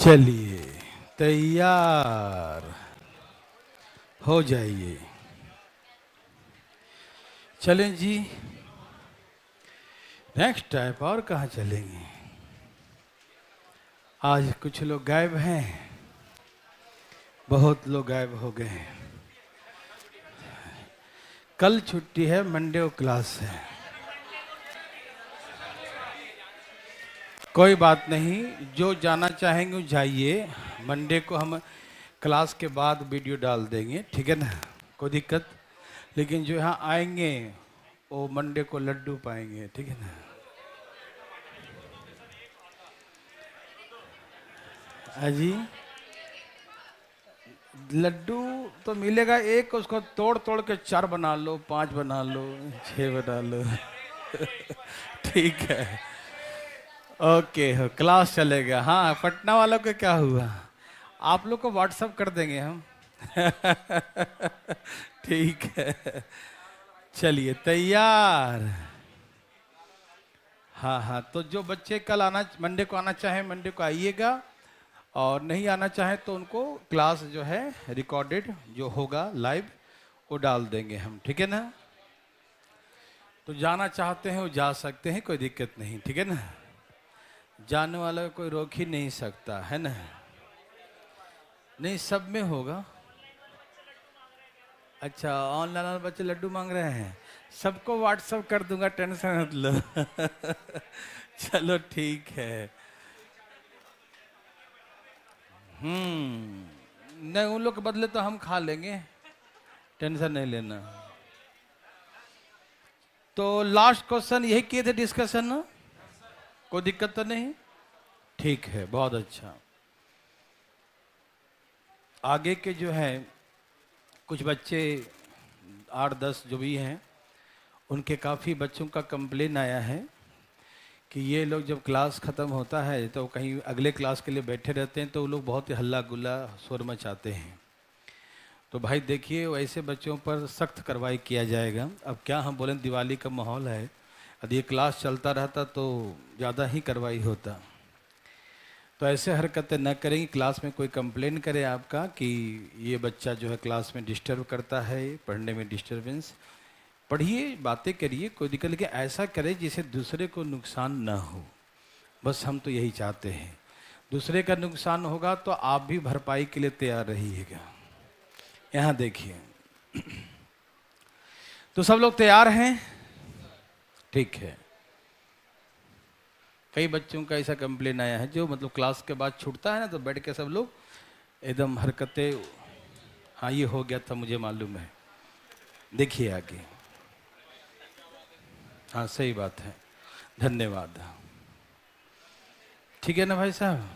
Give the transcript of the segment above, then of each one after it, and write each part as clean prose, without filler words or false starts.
चलिए तैयार हो जाइए। चलें जी, नेक्स्ट टाइप। और कहाँ चलेंगे? आज कुछ लोग गायब हैं, बहुत लोग गायब हो गए हैं। कल छुट्टी है, मंडे को क्लास है। कोई बात नहीं, जो जाना चाहेंगे जाइए। मंडे को हम क्लास के बाद वीडियो डाल देंगे, ठीक है ना? कोई दिक्कत? लेकिन जो यहाँ आएंगे वो मंडे को लड्डू पाएंगे, ठीक है ना? अजी लड्डू तो मिलेगा एक, उसको तोड़ तोड़ के 4 बना लो, 5 बना लो, 6 बना लो। ठीक है, ओके हो, क्लास चलेगा। हाँ, पटना वालों को क्या हुआ? आप लोग को व्हाट्सअप कर देंगे हम। ठीक है, चलिए तैयार। हाँ हाँ, तो जो बच्चे कल आना, मंडे को आना चाहे मंडे को आइएगा, और नहीं आना चाहे तो उनको क्लास जो है रिकॉर्डेड जो होगा लाइव वो डाल देंगे हम, ठीक है ना? तो जाना चाहते हैं वो जा सकते हैं, कोई दिक्कत नहीं, ठीक है ना? जाने वाला को कोई रोक ही नहीं सकता है ना? नहीं, सब में होगा। अच्छा, ऑनलाइन वाले बच्चे लड्डू मांग रहे हैं, सबको व्हाट्सअप कर दूंगा, टेंशन मत लो। चलो ठीक है। नहीं, उन लोग के बदले तो हम खा लेंगे, टेंशन नहीं लेना। तो लास्ट क्वेश्चन यही किए थे डिस्कशन ना? कोई दिक्कत तो नहीं? ठीक है, बहुत अच्छा। आगे के जो है कुछ बच्चे 8-10 जो भी हैं, उनके काफ़ी बच्चों का कंप्लेन आया है कि ये लोग जब क्लास ख़त्म होता है तो कहीं अगले क्लास के लिए बैठे रहते हैं, तो वो लोग बहुत ही हल्ला गुल्ला शोर मचाते हैं। तो भाई देखिए, वैसे बच्चों पर सख्त कार्रवाई किया जाएगा। अब क्या हम बोलें, दिवाली का माहौल है, यदि ये क्लास चलता रहता तो ज़्यादा ही कार्रवाई होता। तो ऐसे हरकतें न करेंगी। क्लास में कोई कंप्लेन करे आपका कि ये बच्चा जो है क्लास में डिस्टर्ब करता है, पढ़ने में डिस्टर्बेंस, पढ़िए, बातें करिए, कोई दिक्कत, लेकिन ऐसा करे जिससे दूसरे को नुकसान ना हो। बस हम तो यही चाहते हैं। दूसरे का नुकसान होगा तो आप भी भरपाई के लिए तैयार रहिएगा। यहाँ देखिए, तो सब लोग तैयार हैं? ठीक है। कई बच्चों का ऐसा कंप्लेन आया है, जो मतलब क्लास के बाद छूटता है ना, तो बैठ के सब लोग एकदम हरकतें, हाँ ये हो गया था मुझे मालूम है। देखिए आगे। हाँ सही बात है, धन्यवाद। ठीक है ना भाई साहब?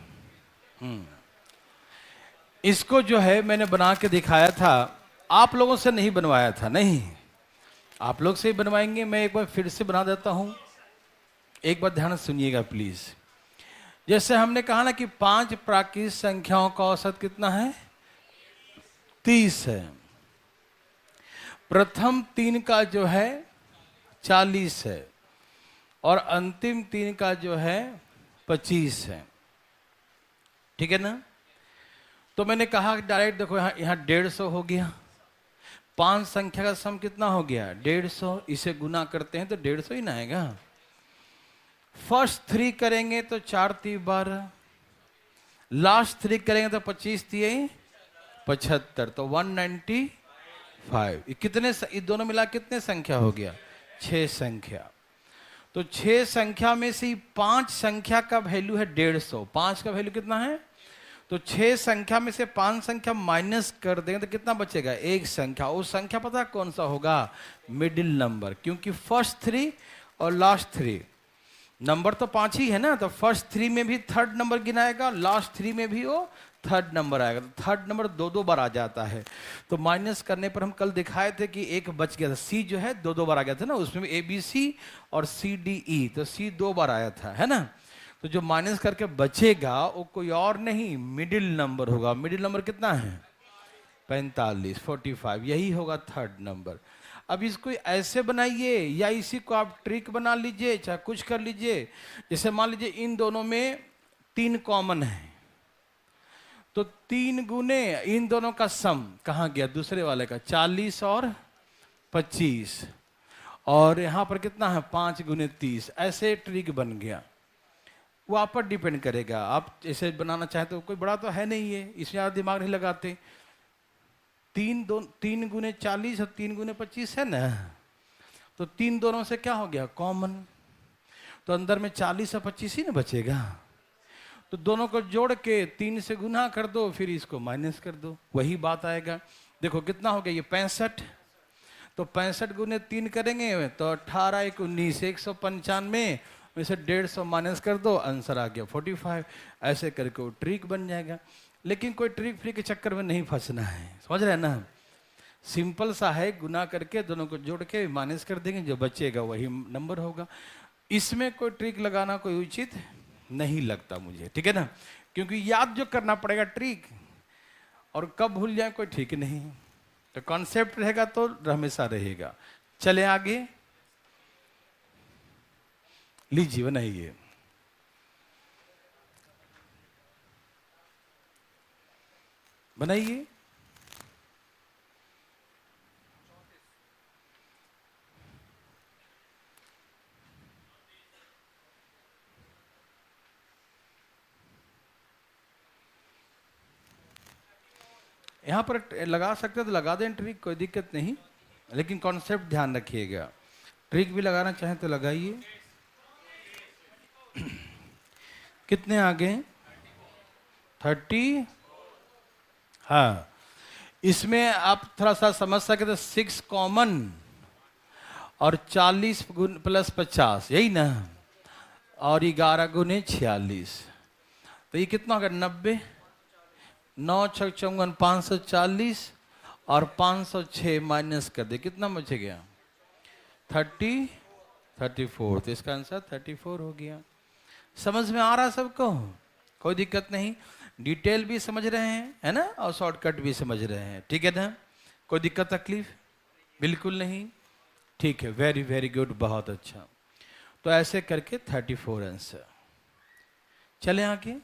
इसको जो है मैंने बना के दिखाया था, आप लोगों से नहीं बनवाया था। नहीं, आप लोग से ही बनवाएंगे। मैं एक बार फिर से बना देता हूं, एक बार ध्यान सुनिएगा प्लीज। जैसे हमने कहा ना कि 5 प्राकृतिक संख्याओं का औसत कितना है? 30 है। प्रथम 3 का जो है 40 है, और अंतिम 3 का जो है 25 है, ठीक है ना? तो मैंने कहा डायरेक्ट देखो, यहाँ 150 हो गया। 5 संख्या का सम कितना हो गया? 150। इसे गुना करते हैं तो 150 ही ना आएगा। फर्स्ट 3 करेंगे तो 4 3 12, लास्ट 3 करेंगे तो 25 3 75, तो 195। कितने, ये दोनों मिला कितने संख्या हो गया? 6 संख्या। तो 6 संख्या में से 5 संख्या का वैल्यू है 150। 5 का वैल्यू कितना है? तो 6 संख्या में से 5 संख्या माइनस कर देंगे तो कितना बचेगा? 1 संख्या। वो संख्या पता कौन सा होगा? मिडिल नंबर, क्योंकि फर्स्ट 3 और लास्ट 3 नंबर तो 5 ही है ना, तो फर्स्ट 3 में भी थर्ड नंबर गिनाएगा, लास्ट 3 में भी वो थर्ड नंबर आएगा। तो थर्ड नंबर 2 बार आ जाता है। तो माइनस करने पर हम कल दिखाए थे कि एक बच गया था, सी जो है 2 बार आ गया था ना, उसमें ABC और CDE, तो सी 2 बार आया था, है ना? तो जो माइनस करके बचेगा वो कोई और नहीं, मिडिल नंबर होगा। मिडिल नंबर कितना है? 45, 45, यही होगा थर्ड नंबर। अब इसको ऐसे बनाइए, या इसी को आप ट्रिक बना लीजिए, चाहे कुछ कर लीजिए। जैसे मान लीजिए इन दोनों में 3 कॉमन है, तो 3 गुने इन दोनों का सम कहाँ गया, दूसरे वाले का, 40 और 25, और यहाँ पर कितना है 5 गुने 30, ऐसे ट्रिक बन गया। वो आप पर डिपेंड करेगा, आप ऐसे बनाना चाहे तो, कोई बड़ा तो है नहीं है, इसमें ज़्यादा दिमाग नहीं लगाते। 3 गुने 40 और 3 गुने 25 है ना, तो 3 दोनों से क्या हो गया कॉमन, तो अंदर में 40 और 25 ही ना बचेगा। तो दोनों को जोड़ के 3 से गुना कर दो, फिर इसको माइनस कर दो, वही बात आएगा। देखो कितना हो गया ये 65, तो 65 गुने 3 करेंगे तो 18 1 19, 195 में से 150 माइनस कर दो, आंसर आ गया 45। ऐसे करके वो ट्रिक बन जाएगा। लेकिन कोई ट्रिक फ्री के चक्कर में नहीं फंसना है, समझ रहे हैं ना। सिंपल सा है, गुना करके दोनों को जोड़ के माइनस कर देंगे, जो बचेगा वही नंबर होगा। इसमें कोई ट्रिक लगाना कोई उचित नहीं लगता मुझे, ठीक है ना, क्योंकि याद जो करना पड़ेगा ट्रिक, और कब भूल जाए कोई ठीक नहीं। तो कॉन्सेप्ट रहेगा तो हमेशा रहेगा। चले आगे, लीजिए बनाइए। बनाइए। यहाँ पर लगा सकते तो लगा दें ट्रिक, कोई दिक्कत नहीं, लेकिन कॉन्सेप्ट ध्यान रखिएगा। ट्रिक भी लगाना चाहें तो लगाइए। कितने आगे 30। हाँ, इसमें आप थोड़ा सा समझ सके तो 6 कॉमन और 40 प्लस 50, यही ना, और 11 गुने 46, तो ये कितना होगा 90, 9 6 54 540, और 506 माइनस कर दे, कितना बच गया 34, तो इसका आंसर 34 हो गया। समझ में आ रहा सबको, कोई दिक्कत नहीं, डिटेल भी समझ रहे हैं है ना, और शॉर्टकट भी समझ रहे हैं, ठीक है ना, कोई दिक्कत तकलीफ बिल्कुल नहीं, ठीक है, वेरी वेरी गुड, बहुत अच्छा। तो ऐसे करके 34 आंसर। चले आगे।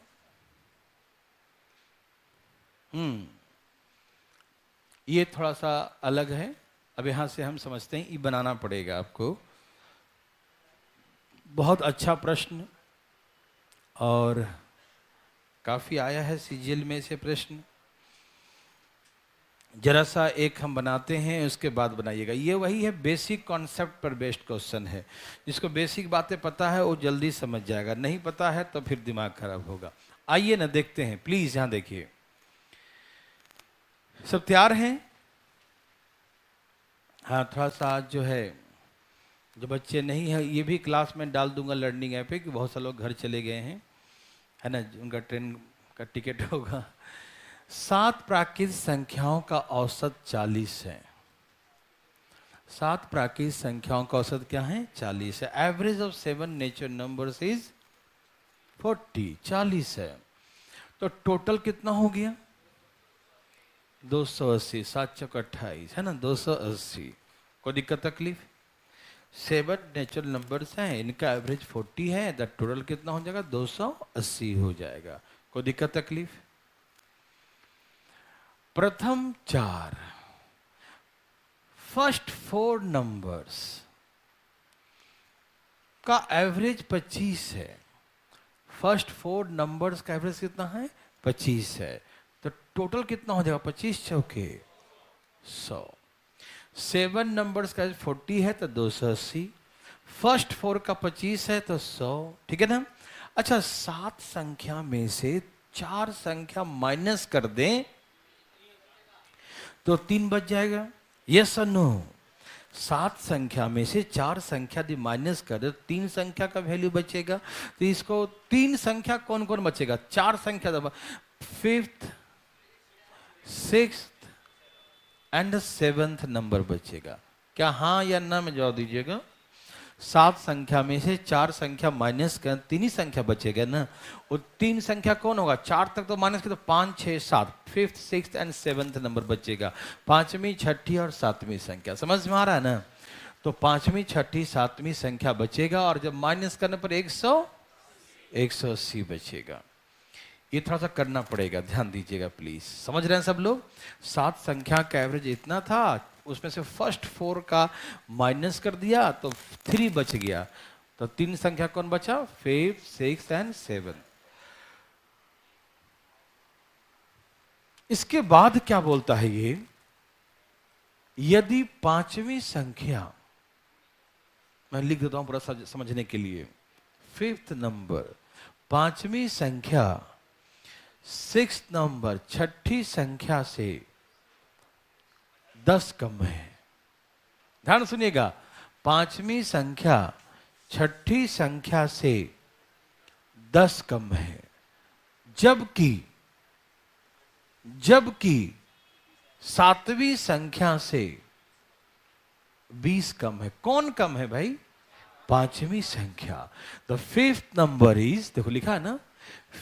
ये थोड़ा सा अलग है, अब यहां से हम समझते हैं, ये बनाना पड़ेगा आपको। बहुत अच्छा प्रश्न, और काफी आया है सीजीएल में से प्रश्न। जरा सा एक हम बनाते हैं, उसके बाद बनाइएगा। ये वही है, बेसिक कॉन्सेप्ट पर बेस्ड क्वेश्चन है। जिसको बेसिक बातें पता है वो जल्दी समझ जाएगा, नहीं पता है तो फिर दिमाग खराब होगा। आइए ना देखते हैं, प्लीज यहां देखिए। सब तैयार हैं? हाँ, थोड़ा सा आज जो है, जो बच्चे नहीं है, ये भी क्लास में डाल दूंगा लर्निंग ऐप पे, कि बहुत सारे लोग घर चले गए हैं, है ना, उनका ट्रेन का टिकट होगा। 7 प्राकृतिक संख्याओं का औसत 40 है। 7 प्राकृतिक संख्याओं का औसत क्या है 40 है। Average of 7 natural numbers is 40, 40 है। तो टोटल कितना हो गया 280, 7 चौक 28, है ना, 280। कोई दिक्कत तकलीफ? 7 नेचुरल नंबर्स हैं, इनका एवरेज 40 है, द टोटल कितना हो जाएगा 280 हो जाएगा। कोई दिक्कत तकलीफ? प्रथम 4, फर्स्ट 4 नंबर्स का एवरेज 25 है। फर्स्ट 4 नंबर्स का एवरेज कितना है 25 है, तो टोटल कितना हो जाएगा 25 चौके 100। 7 नंबर्स का 40 है तो 280, फर्स्ट 4 का 25 है तो 100, ठीक है ना। अच्छा, 7 संख्या में से 4 संख्या माइनस कर दें तो 3 बच जाएगा, यस और नो। 7 संख्या में से 4 संख्या यदि माइनस कर दे तो 3 संख्या का वैल्यू बचेगा। तो इसको 3 संख्या कौन कौन बचेगा, 4 संख्या दबा, 5th 6th and 7th number बचेगा। क्या हाँ या ना में जवाब दीजिएगा। 7 संख्या में से 4 संख्या माइनस कर 3 ही संख्या बचेगा ना, और 3 संख्या कौन होगा, 4 तक तो माइनस के, तो 5 6 7, 5th 6th and 7th number बचेगा। 5वीं 6ठी और 7वीं संख्या, समझ में आ रहा है ना। तो 5वीं 6ठी 7वीं संख्या बचेगा, और जब माइनस करने पर 180 बचेगा। ये थोड़ा सा करना पड़ेगा, ध्यान दीजिएगा प्लीज। समझ रहे हैं सब लोग? 7 संख्या का एवरेज इतना था, उसमें से फर्स्ट 4 का माइनस कर दिया तो 3 बच गया। तो 3 संख्या कौन बचा? 5, 6 एंड 7। इसके बाद क्या बोलता है ये? यदि पांचवी संख्या, मैं लिख देता हूं पूरा समझने के लिए। 5th नंबर, पांचवी संख्या 6th नंबर, छठी संख्या से 10 कम है। ध्यान सुनिएगा, पांचवी संख्या छठी संख्या से 10 कम है, जबकि 7वीं संख्या से 20 कम है। कौन कम है भाई? पांचवी संख्या। द 5th नंबर इज, देखो लिखा है ना,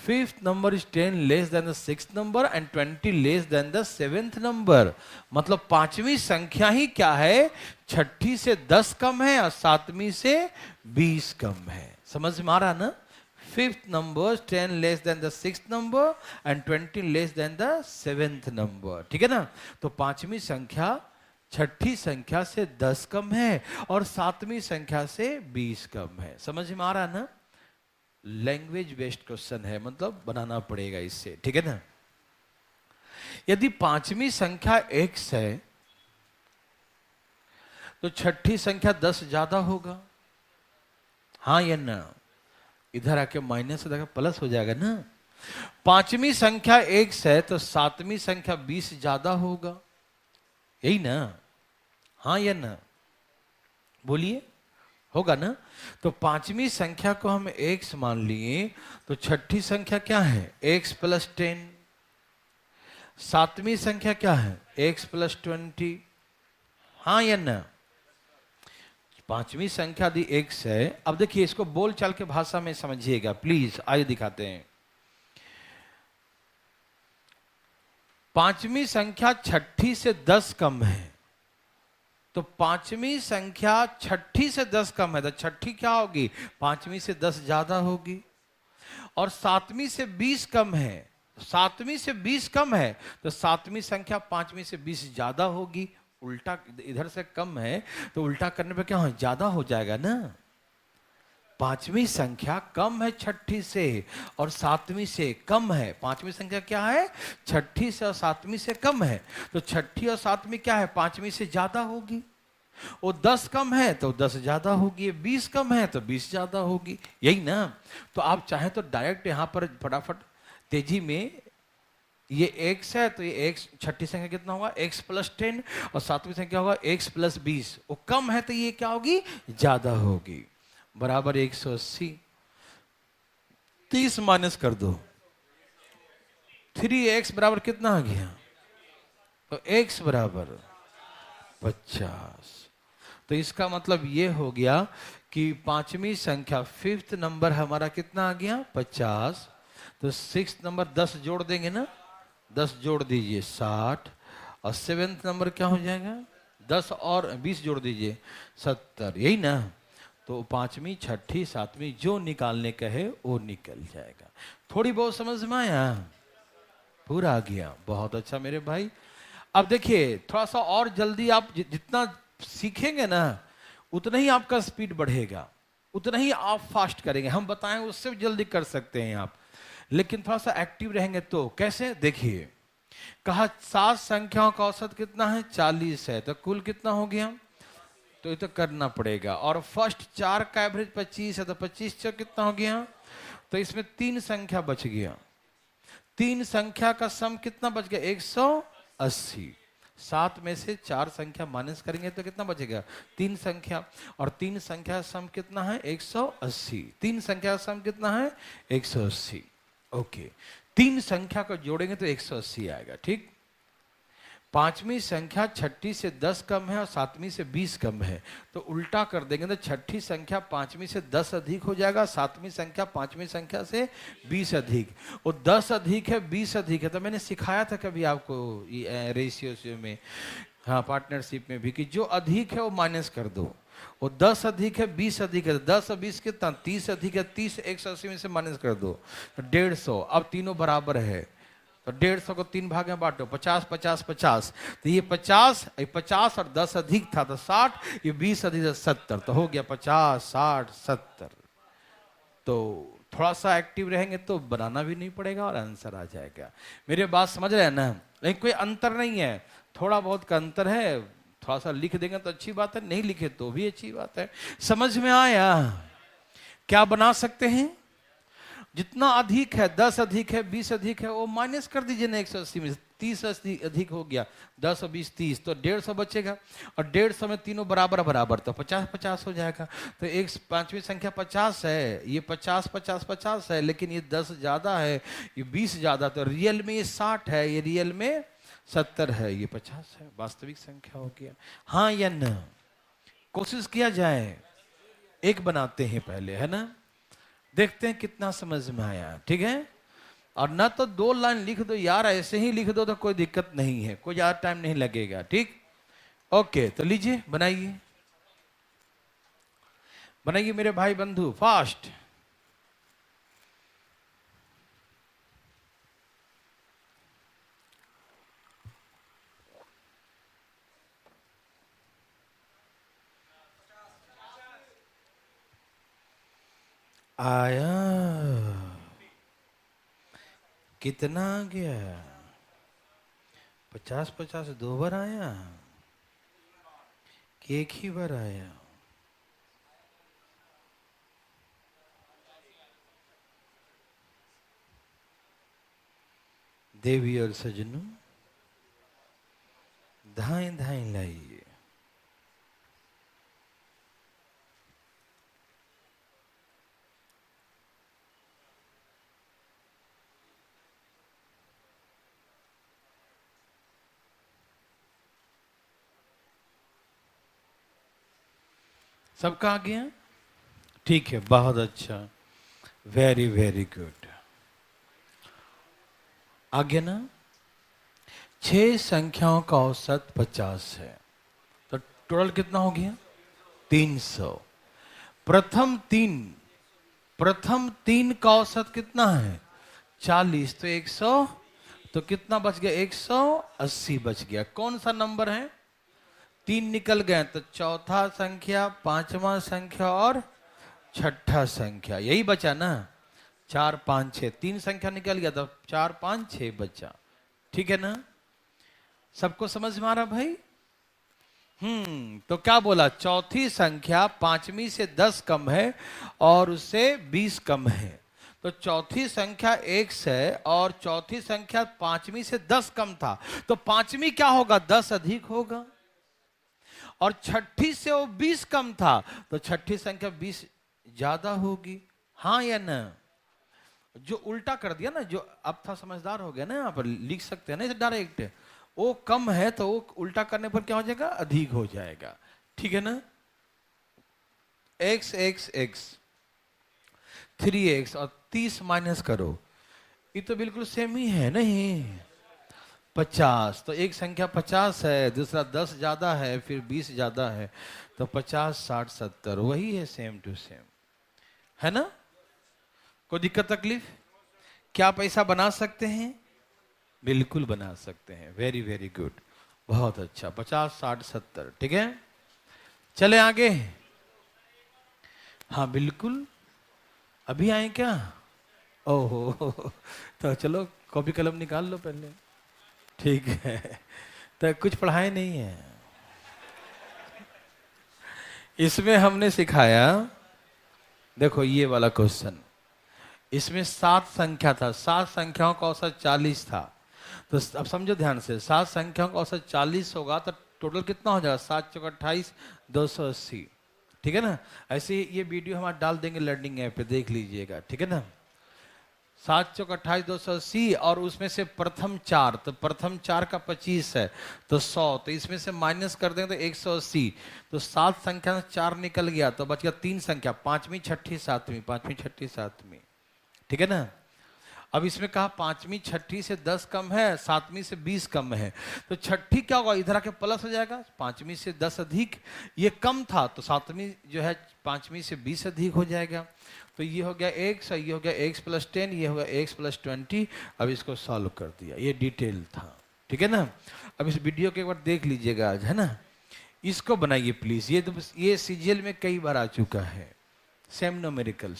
5th number is 10 less than the 6th number and 20 less than the 7th number. मतलब पांचवी संख्या ही क्या है? छठी से 10 कम है और 7वीं से 20 कम है। समझ में आ रहा ना? 5th number 10 less than the 6th number and 20 less than the 7th number। ठीक है ना? तो पांचवी संख्या छठी संख्या से 10 कम है और 7वीं संख्या से 20 कम है। समझ में आ रहा है ना? लैंग्वेज बेस्ड क्वेश्चन है, मतलब बनाना पड़ेगा इससे। ठीक है ना? यदि पांचवी संख्या x है तो छठी संख्या 10 ज्यादा होगा। हाँ या ना? इधर आके माइनस से देखा प्लस हो जाएगा ना। पांचवी संख्या x है तो 7वीं संख्या 20 ज्यादा होगा, यही ना? हाँ या ना? बोलिए, होगा ना? तो पांचवी संख्या को हम x मान लिए तो छठी संख्या क्या है? x + 10। 7वीं संख्या क्या है? x + 20। हाँ या ना? पांचवी संख्या यदि x है, अब देखिए इसको बोल चाल के भाषा में समझिएगा प्लीज। आइए दिखाते हैं। पांचवी संख्या छठी से 10 कम है, तो पांचवी संख्या छठी से 10 कम है तो छठी क्या होगी? पांचवी से 10 ज्यादा होगी। और 7वीं से 20 कम है, 7वीं से 20 कम है तो 7वीं संख्या पांचवी से 20 ज्यादा होगी। उल्टा, इधर से कम है तो उल्टा करने पे क्या हो? ज्यादा हो जाएगा ना। पांचवी संख्या कम है छठी से और 7वीं से कम है। पांचवी संख्या क्या है? छठी से और 7वीं से कम है, तो छठी और 7वीं क्या है? पांचवी से ज्यादा होगी। वो 10 कम है तो 10 ज्यादा होगी, 20 कम है तो 20 ज्यादा होगी, यही ना? तो आप चाहे तो डायरेक्ट यहां पर फटाफट तेजी में, ये x है तो ये x, छठी संख्या कितना होगा? x + 10 और 7वीं संख्या होगा x + 20। वो कम है तो ये क्या होगी? ज्यादा होगी। बराबर 180। 30 माइनस कर दो, 3x बराबर कितना आ गया? तो x बराबर 50। तो इसका मतलब ये हो गया कि पांचवी संख्या 5th नंबर हमारा कितना आ गया? 50। तो 6th नंबर 10 जोड़ देंगे ना, 10 जोड़ दीजिए 60। और 7th नंबर क्या हो जाएगा? 10 और 20 जोड़ दीजिए 70, यही ना? तो पांचवी, छठी, 7वीं जो निकालने का है वो निकल जाएगा। थोड़ी बहुत समझ में आया? पूरा आ गया, बहुत अच्छा मेरे भाई। अब देखिए थोड़ा सा और जल्दी, आप जितना सीखेंगे ना उतना ही आपका स्पीड बढ़ेगा, उतना ही आप फास्ट करेंगे। हम बताएं उससे भी जल्दी कर सकते हैं आप, लेकिन थोड़ा सा एक्टिव रहेंगे तो। कैसे? देखिए, कहा 7 संख्याओं का औसत कितना है? 40 है, तो कुल कितना हो गया? तो ये तो करना पड़ेगा। और फर्स्ट 4 का एवरेज 25 है, तो 25 से कितना हो गया? तो इसमें 3 संख्या बच गया। 3 संख्या का सम कितना बच गया? 180। 7 में से 4 संख्या माइनस करेंगे तो कितना बचेगा? 3 संख्या। और 3 संख्या सम कितना है? 180। 3 संख्या सम कितना है? 180। ओके, 3 संख्या को जोड़ेंगे तो 180 आएगा। ठीक। पांचवी संख्या छठी से 10 कम है और 7वीं से 20 कम है, तो उल्टा कर देंगे तो छठी संख्या पांचवी से 10 अधिक हो जाएगा, 7वीं संख्या पांचवी संख्या से 20 अधिक। वो 10 अधिक है, 20 अधिक है। तो मैंने सिखाया था कभी आपको रेशियो में हाँ, पार्टनरशिप में भी कि जो अधिक है वो माइनस कर दो। वो 10 अधिक है, 20 अधिक है, 10 और 20 कितना, 30 अधिक है, 30 180 में से माइनस कर दो तो 150। अब तीनों बराबर है तो 150 को 3 भाग में बांटो, 50 50 50। तो ये 50 और 10 अधिक था तो 60, ये 20 अधिक 70, तो हो गया 50 60 70। तो थोड़ा सा एक्टिव रहेंगे तो बनाना भी नहीं पड़ेगा और आंसर आ जाएगा। मेरी बात समझ रहे हैं ना? लेकिन कोई अंतर नहीं है, थोड़ा बहुत का अंतर है। थोड़ा सा लिख देंगे तो अच्छी बात है, नहीं लिखे तो भी अच्छी बात है। समझ में आया? क्या बना सकते हैं? जितना अधिक है, 10 अधिक है, 20 अधिक है, वो माइनस कर दीजिए ना 180 में। 30 अधिक हो गया, 10 और 20 30, तो 150 बचेगा। और 150 में तीनों बराबर बराबर तो 50 50 हो जाएगा। तो एक पांचवी संख्या 50 है, ये 50 50 50 है, लेकिन ये 10 ज्यादा है, ये 20 ज्यादा, तो रियल में ये 60 है, ये रियल में 70 है, ये 50 है। वास्तविक संख्या हो गया। हाँ या न? कोशिश किया जाए, एक बनाते हैं पहले, है ना? देखते हैं कितना समझ में आया। ठीक है? और ना तो 2 लाइन लिख दो यार, ऐसे ही लिख दो तो कोई दिक्कत नहीं है, कोई ज्यादा टाइम नहीं लगेगा। ठीक? ओके, तो लीजिए बनाइए, बनाइए मेरे भाई बंधु, फास्ट। आया कितना आ गया? 50 50 2 बार आया कि एक ही बार आया? देवी और सजनों, धाएं धाएं लाइए। सबका आ गया? ठीक है, बहुत अच्छा, वेरी वेरी गुड। आ गया ना? 6 संख्याओं का औसत 50 है, तो टोटल कितना हो गया? 300। प्रथम तीन का औसत कितना है? 40, तो 100, तो कितना बच गया? 180 बच गया। कौन सा नंबर है? 3 निकल गए, तो चौथा संख्या, पांचवा संख्या और छठा संख्या, यही बचा ना? 4 5 6, 3 संख्या निकल गया तो 4 5 6 बचा। ठीक है ना? सबको समझ में आ रहा भाई? तो क्या बोला? चौथी संख्या पांचवी से 10 कम है और उससे 20 कम है। तो चौथी संख्या 1 है और चौथी संख्या पांचवी से 10 कम था, तो पांचवी क्या होगा? 10 अधिक होगा। और छठी से वो 20 कम था, तो छठी संख्या 20 ज्यादा होगी। हाँ या ना? जो उल्टा कर दिया ना, जो अब था समझदार हो गया ना, यहाँ पर लिख सकते हैं ना इसे डायरेक्ट। वो कम है तो वो उल्टा करने पर क्या हो जाएगा? अधिक हो जाएगा। ठीक है ना? x x x 3x और 30 माइनस करो, ये तो बिल्कुल सेम ही है नहीं? 50, तो एक संख्या 50 है, दूसरा 10 ज्यादा है, फिर 20 ज्यादा है, तो 50 60 70 वही है, सेम टू सेम, है ना? कोई दिक्कत तकलीफ? क्या पैसा बना सकते हैं? बिल्कुल बना सकते हैं। वेरी वेरी गुड, बहुत अच्छा। 50 60 70, ठीक है? चले आगे। हाँ बिल्कुल, अभी आए क्या? ओहो, तो चलो कॉपी कलम निकाल लो पहले। ठीक है, तो कुछ पढ़ाए नहीं है इसमें। हमने सिखाया, देखो ये वाला क्वेश्चन, इसमें 7 संख्या था, 7 संख्याओं का औसत 40 था। तो अब समझो ध्यान से, 7 संख्याओं का औसत 40 होगा तो टोटल कितना हो जाएगा? 7 चौक 28, 280। ठीक है ना? ऐसे ये वीडियो हम आज डाल देंगे लर्निंग ऐप पे, देख लीजिएगा। ठीक है ना? 7 चौक 28, 280, और उसमें से प्रथम 4, तो प्रथम 4 का 25 है तो 100, तो इसमें से माइनस कर देंगे तो 180। तो 7 संख्या से 4 निकल गया तो बच गया 3 संख्या, पांचवी छठी सातवीं, पांचवी छठी सातवीं। ठीक है ना? अब इसमें कहा पांचवी छठी से 10 कम है, सातवीं से 20 कम है, तो छठी क्या होगा, इधर आके प्लस हो जाएगा, पांचवी से 10 अधिक, ये कम था तो सातवीं जो है पांचवी से 20 अधिक हो जाएगा। तो ये हो गया x और ये हो गया x + 10, ये होगा x + 20। अब इसको सॉल्व कर दिया, ये डिटेल था, ठीक है ना। अब इस वीडियो को एक बार देख लीजिएगा आज, है ना। इसको बनाइए प्लीज, ये सीजीएल में कई बार आ चुका है। सेम न्यूमेरिकल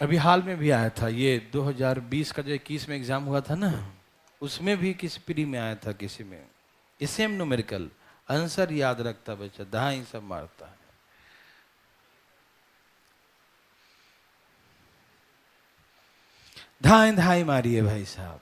अभी हाल में भी आया था, ये 2020 का जो 21 में एग्जाम हुआ था ना, उसमें भी किसी प्री में आया था किसी में। ये सेम न्यूमेरिकल आंसर याद रखता बच्चा, दहाई सब मारता है। धाई धाई मारिए भाई साहब।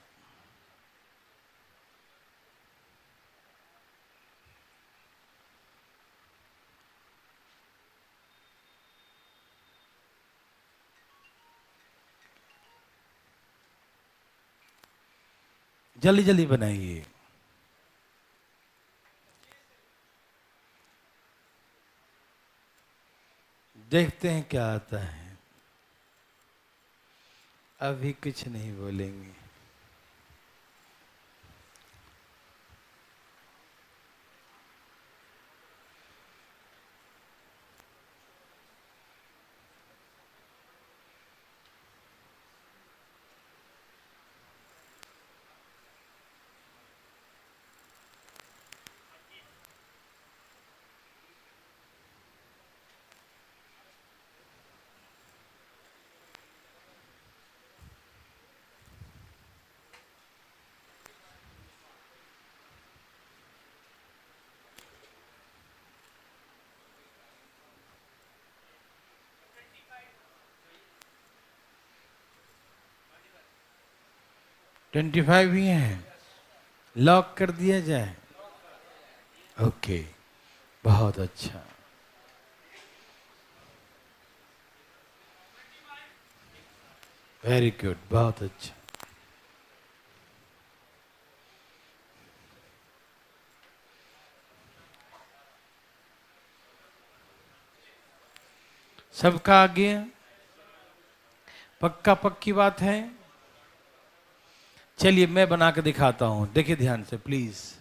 जल्दी जल्दी बनाइए। देखते हैं क्या आता है। अभी कुछ नहीं बोलेंगे। ट्वेंटी 25 ही है, लॉक कर दिया जाए। ओके, बहुत अच्छा। वेरी गुड, बहुत अच्छा। सबका आ गया, पक्का पक्की बात है। चलिए मैं बना के दिखाता हूं, देखिए ध्यान से प्लीज।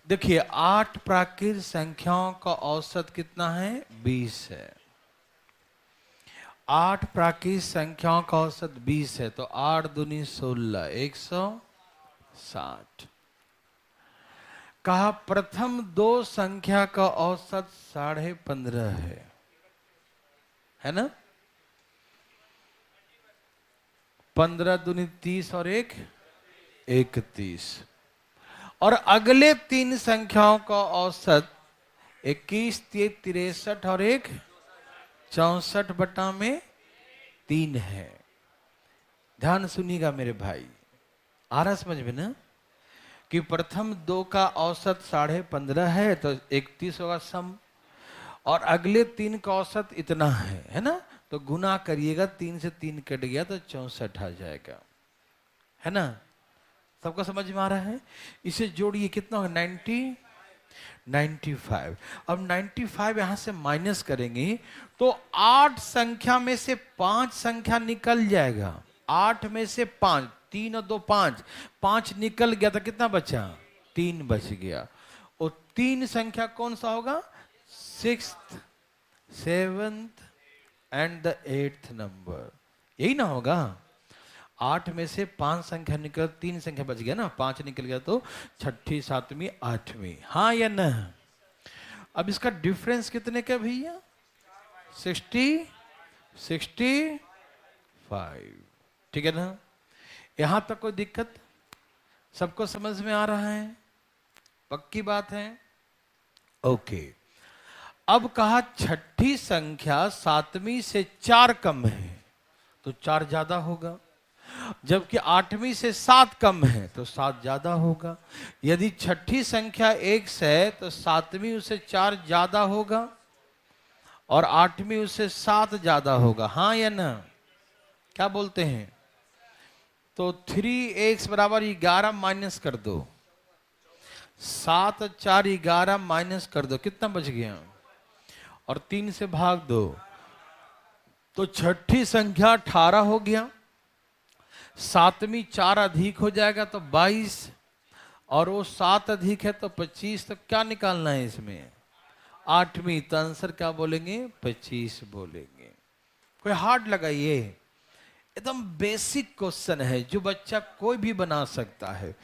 देखिए 8 प्राकृत संख्याओं का औसत कितना है, 20 है। 8 प्राकृत संख्याओं का औसत 20 है, तो 8 दूनी 16, 160। कहा प्रथम 2 संख्या का औसत 15.5 है ना। 15 दूनी 30 और 1 31। और अगले 3 संख्याओं का औसत 21, 63 और 1 64/3 है। ध्यान सुनिएगा मेरे भाई, आ रहा समझ में ना, कि प्रथम 2 का औसत 15.5 है तो 31 होगा सम, और अगले 3 का औसत इतना है ना। तो गुना करिएगा, 3 से 3 कट गया तो 64 आ जाएगा, है ना। सबको समझ में आ रहा है। इसे जोड़िए, कितना होगा, 95। अब 95 यहां से माइनस करेंगे तो 8 संख्या में से 5 संख्या निकल जाएगा। 8 में से 5, 3 और 2 5, 5 निकल गया तो कितना बचा, 3 बच गया। और 3 संख्या कौन सा होगा, 6th, 7th and the 8th number, यही ना होगा। 8 में से 5 संख्या निकल, 3 संख्या बच गया ना, 5 निकल गया तो 6ठी 7वीं 8वीं, हाँ या ना। अब इसका डिफरेंस कितने का भैया, 65। ठीक है ना। यहां तक कोई दिक्कत, सबको समझ में आ रहा है, पक्की बात है। ओके, अब कहा छठी संख्या 7वीं से 4 कम है तो 4 ज्यादा होगा, जबकि 8वीं से 7 कम है तो 7 ज्यादा होगा। यदि छठी संख्या 1 है तो 7वीं उससे 4 ज्यादा होगा और 8वीं उससे 7 ज्यादा होगा, हाँ या ना, क्या बोलते हैं। तो 3x बराबर 11 माइनस कर दो, 7 और 4 11 माइनस कर दो, कितना बच गया, और 3 से भाग दो तो छठी संख्या 18 हो गया, सातवीं 4 अधिक हो जाएगा तो 22, और वो 7 अधिक है तो 25। तो क्या निकालना है इसमें? 8वीं। तो आंसर क्या बोलेंगे? 25 बोलेंगे। कोई हार्ड लगाइए, एकदम बेसिक क्वेश्चन है जो बच्चा कोई भी बना सकता है।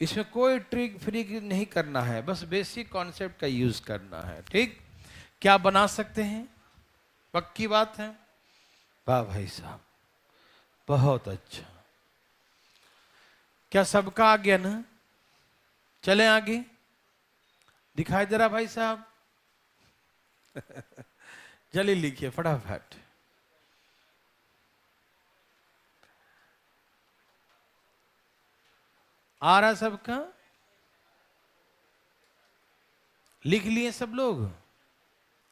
इसमें कोई ट्रिक फ्रिक नहीं करना है, बस बेसिक कॉन्सेप्ट का यूज करना है। ठीक, क्या बना सकते हैं? पक्की बात है? वाह भाई साहब, बहुत अच्छा। क्या सबका आ गया ना? चलें आगे। दिखाई दे रहा भाई साहब? जल्दी लिखिए फटाफट। आ रहा सबका? लिख लिए सब लोग?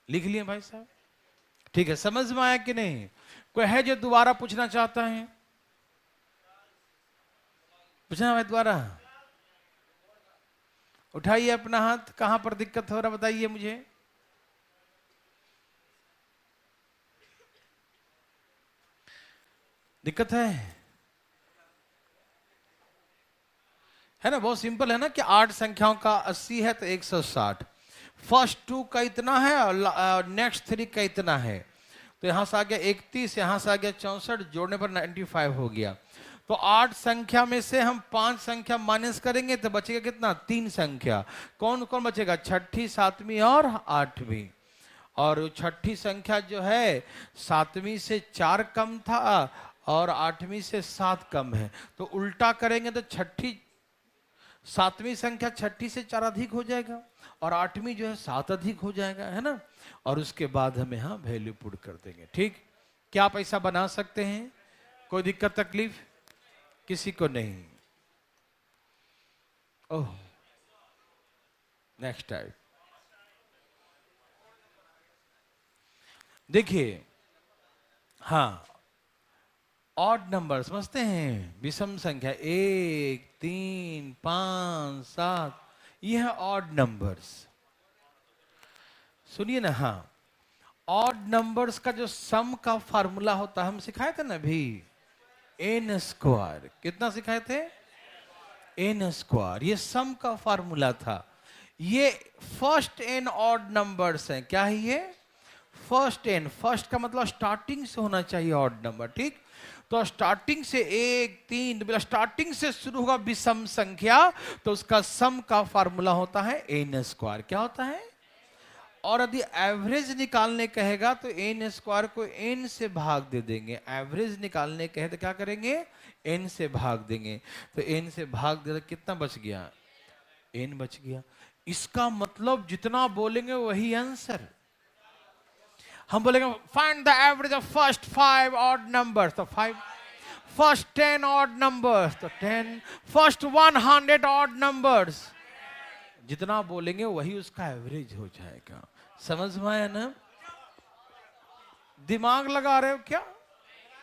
लिख लिए भाई साहब? ठीक है, समझ में आया कि नहीं? कोई है जो दोबारा पूछना चाहता है? पूछना है दोबारा? उठाइए अपना हाथ। कहां पर दिक्कत हो रहा बताइए मुझे। दिक्कत है ना? बहुत सिंपल है ना कि 8 संख्याओं का 80 है तो 160। फर्स्ट 2 का इतना है और नेक्स्ट 3 का इतना है। तो यहां से आ गया 31, यहां से आ गया 64, जोड़ने पर 95 हो गया। तो 8 संख्या में से हम 5 संख्या माइनस करेंगे तो बचेगा कितना? 3 संख्या। कौन कौन बचेगा? छठी, सातवीं और 8वीं। और छठी संख्या जो है 7वीं से 4 कम था और 8वीं से 7 कम है। तो उल्टा करेंगे तो छठी 7वीं संख्या छठी से 4 अधिक हो जाएगा और 8वीं जो है 7 अधिक हो जाएगा, है ना? और उसके बाद हम यहाँ वैल्यू पुट कर देंगे। ठीक, क्या आप ऐसा बना सकते हैं? कोई दिक्कत तकलीफ किसी को नहीं? ओह, नेक्स्ट टाइम देखिए। हाँ, ऑड नंबर समझते हैं? विषम संख्या 1, 3, 5, 7, ये है ऑड नंबर्स। सुनिए ना, हाँ, ऑड नंबर्स का जो सम का फार्मूला होता है, हम सिखाए थे ना अभी, n स्क्वायर। कितना सिखाए थे? n square. ये सम का फार्मूला था। ये फर्स्ट n ऑड नंबर्स हैं। क्या है ये? First n। फर्स्ट का मतलब स्टार्टिंग से होना चाहिए ऑड नंबर। ठीक, तो स्टार्टिंग से 1, 3, मतलब स्टार्टिंग से शुरू होगा विषम संख्या, तो उसका सम का फार्मूला होता है n स्क्वायर। क्या होता है? और यदि एवरेज निकालने कहेगा तो n स्क्वायर को n से भाग दे देंगे। एवरेज निकालने कहे तो क्या करेंगे? n से भाग देंगे। तो n से भाग दे तो कितना बच गया? n बच गया। इसका मतलब जितना बोलेंगे वही आंसर। हम बोलेंगे find the average of first 5 odd numbers, तो 5। फर्स्ट 10 ऑड नंबर्स, तो 10। फर्स्ट 100 ऑड नंबर्स, जितना बोलेंगे वही उसका एवरेज हो जाएगा। समझ में आया ना? दिमाग लगा रहे हो क्या?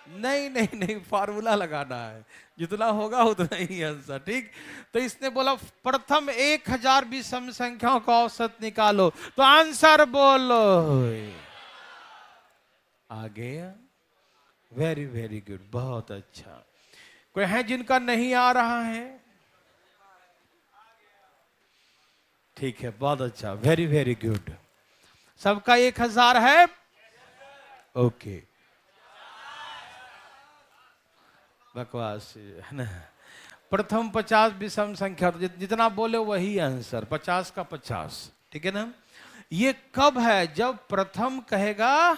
नहीं नहीं नहीं, फार्मूला लगाना है। जितना होगा उतना ही आंसर। ठीक, तो इसने बोला प्रथम 1000 विषम संख्याओं का औसत निकालो, तो आंसर बोलो। आ गया? वेरी वेरी गुड, बहुत अच्छा। कोई है जिनका नहीं आ रहा है? ठीक है, बहुत अच्छा, वेरी वेरी गुड। सबका 1000 है? ओके, बकवास है ना। प्रथम 50 विषम संख्या, तो जितना बोले वही आंसर, 50 का 50। ठीक है ना? ये कब है? जब प्रथम कहेगा।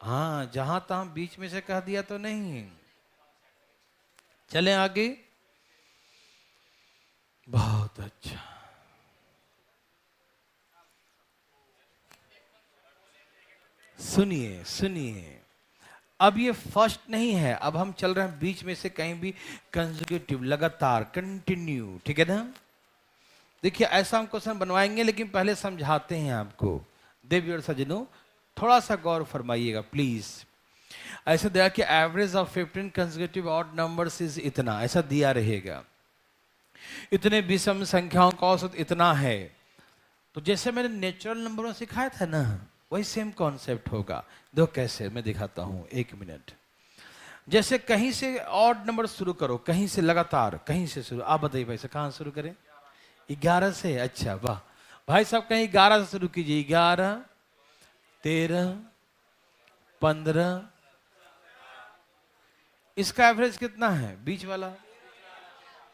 हाँ, जहां तहां बीच में से कह दिया तो नहीं। चलें आगे। बहुत अच्छा। सुनिए सुनिए, अब ये फर्स्ट नहीं है, अब हम चल रहे हैं बीच में से कहीं भी कंसेक्यूटिव, लगातार, कंटिन्यू। ठीक है ना? देखिए, ऐसा हम क्वेश्चन बनवाएंगे, लेकिन पहले समझाते हैं आपको। देवी और सज्जनों, थोड़ा सा गौर फरमाइएगा प्लीज। ऐसा दिया कि average of 15 consecutive odd numbers is इतना, ऐसा दिया रहेगा। इतने विषम संख्याओं का औसत इतना है। तो जैसे मैंने नेचुरल नंबर में सिखाया था ना, वही सेम कॉन्सेप्ट होगा। दो कैसे, मैं दिखाता हूं, 1 मिनट। जैसे कहीं से ऑड नंबर शुरू करो, कहीं से लगातार, कहीं से शुरू। आप बताइए भाई साहब कहां शुरू करें? 11 से। अच्छा वाह भाई साहब, कहीं 11 से शुरू कीजिए। 11, 13, 15। इसका एवरेज कितना है? बीच वाला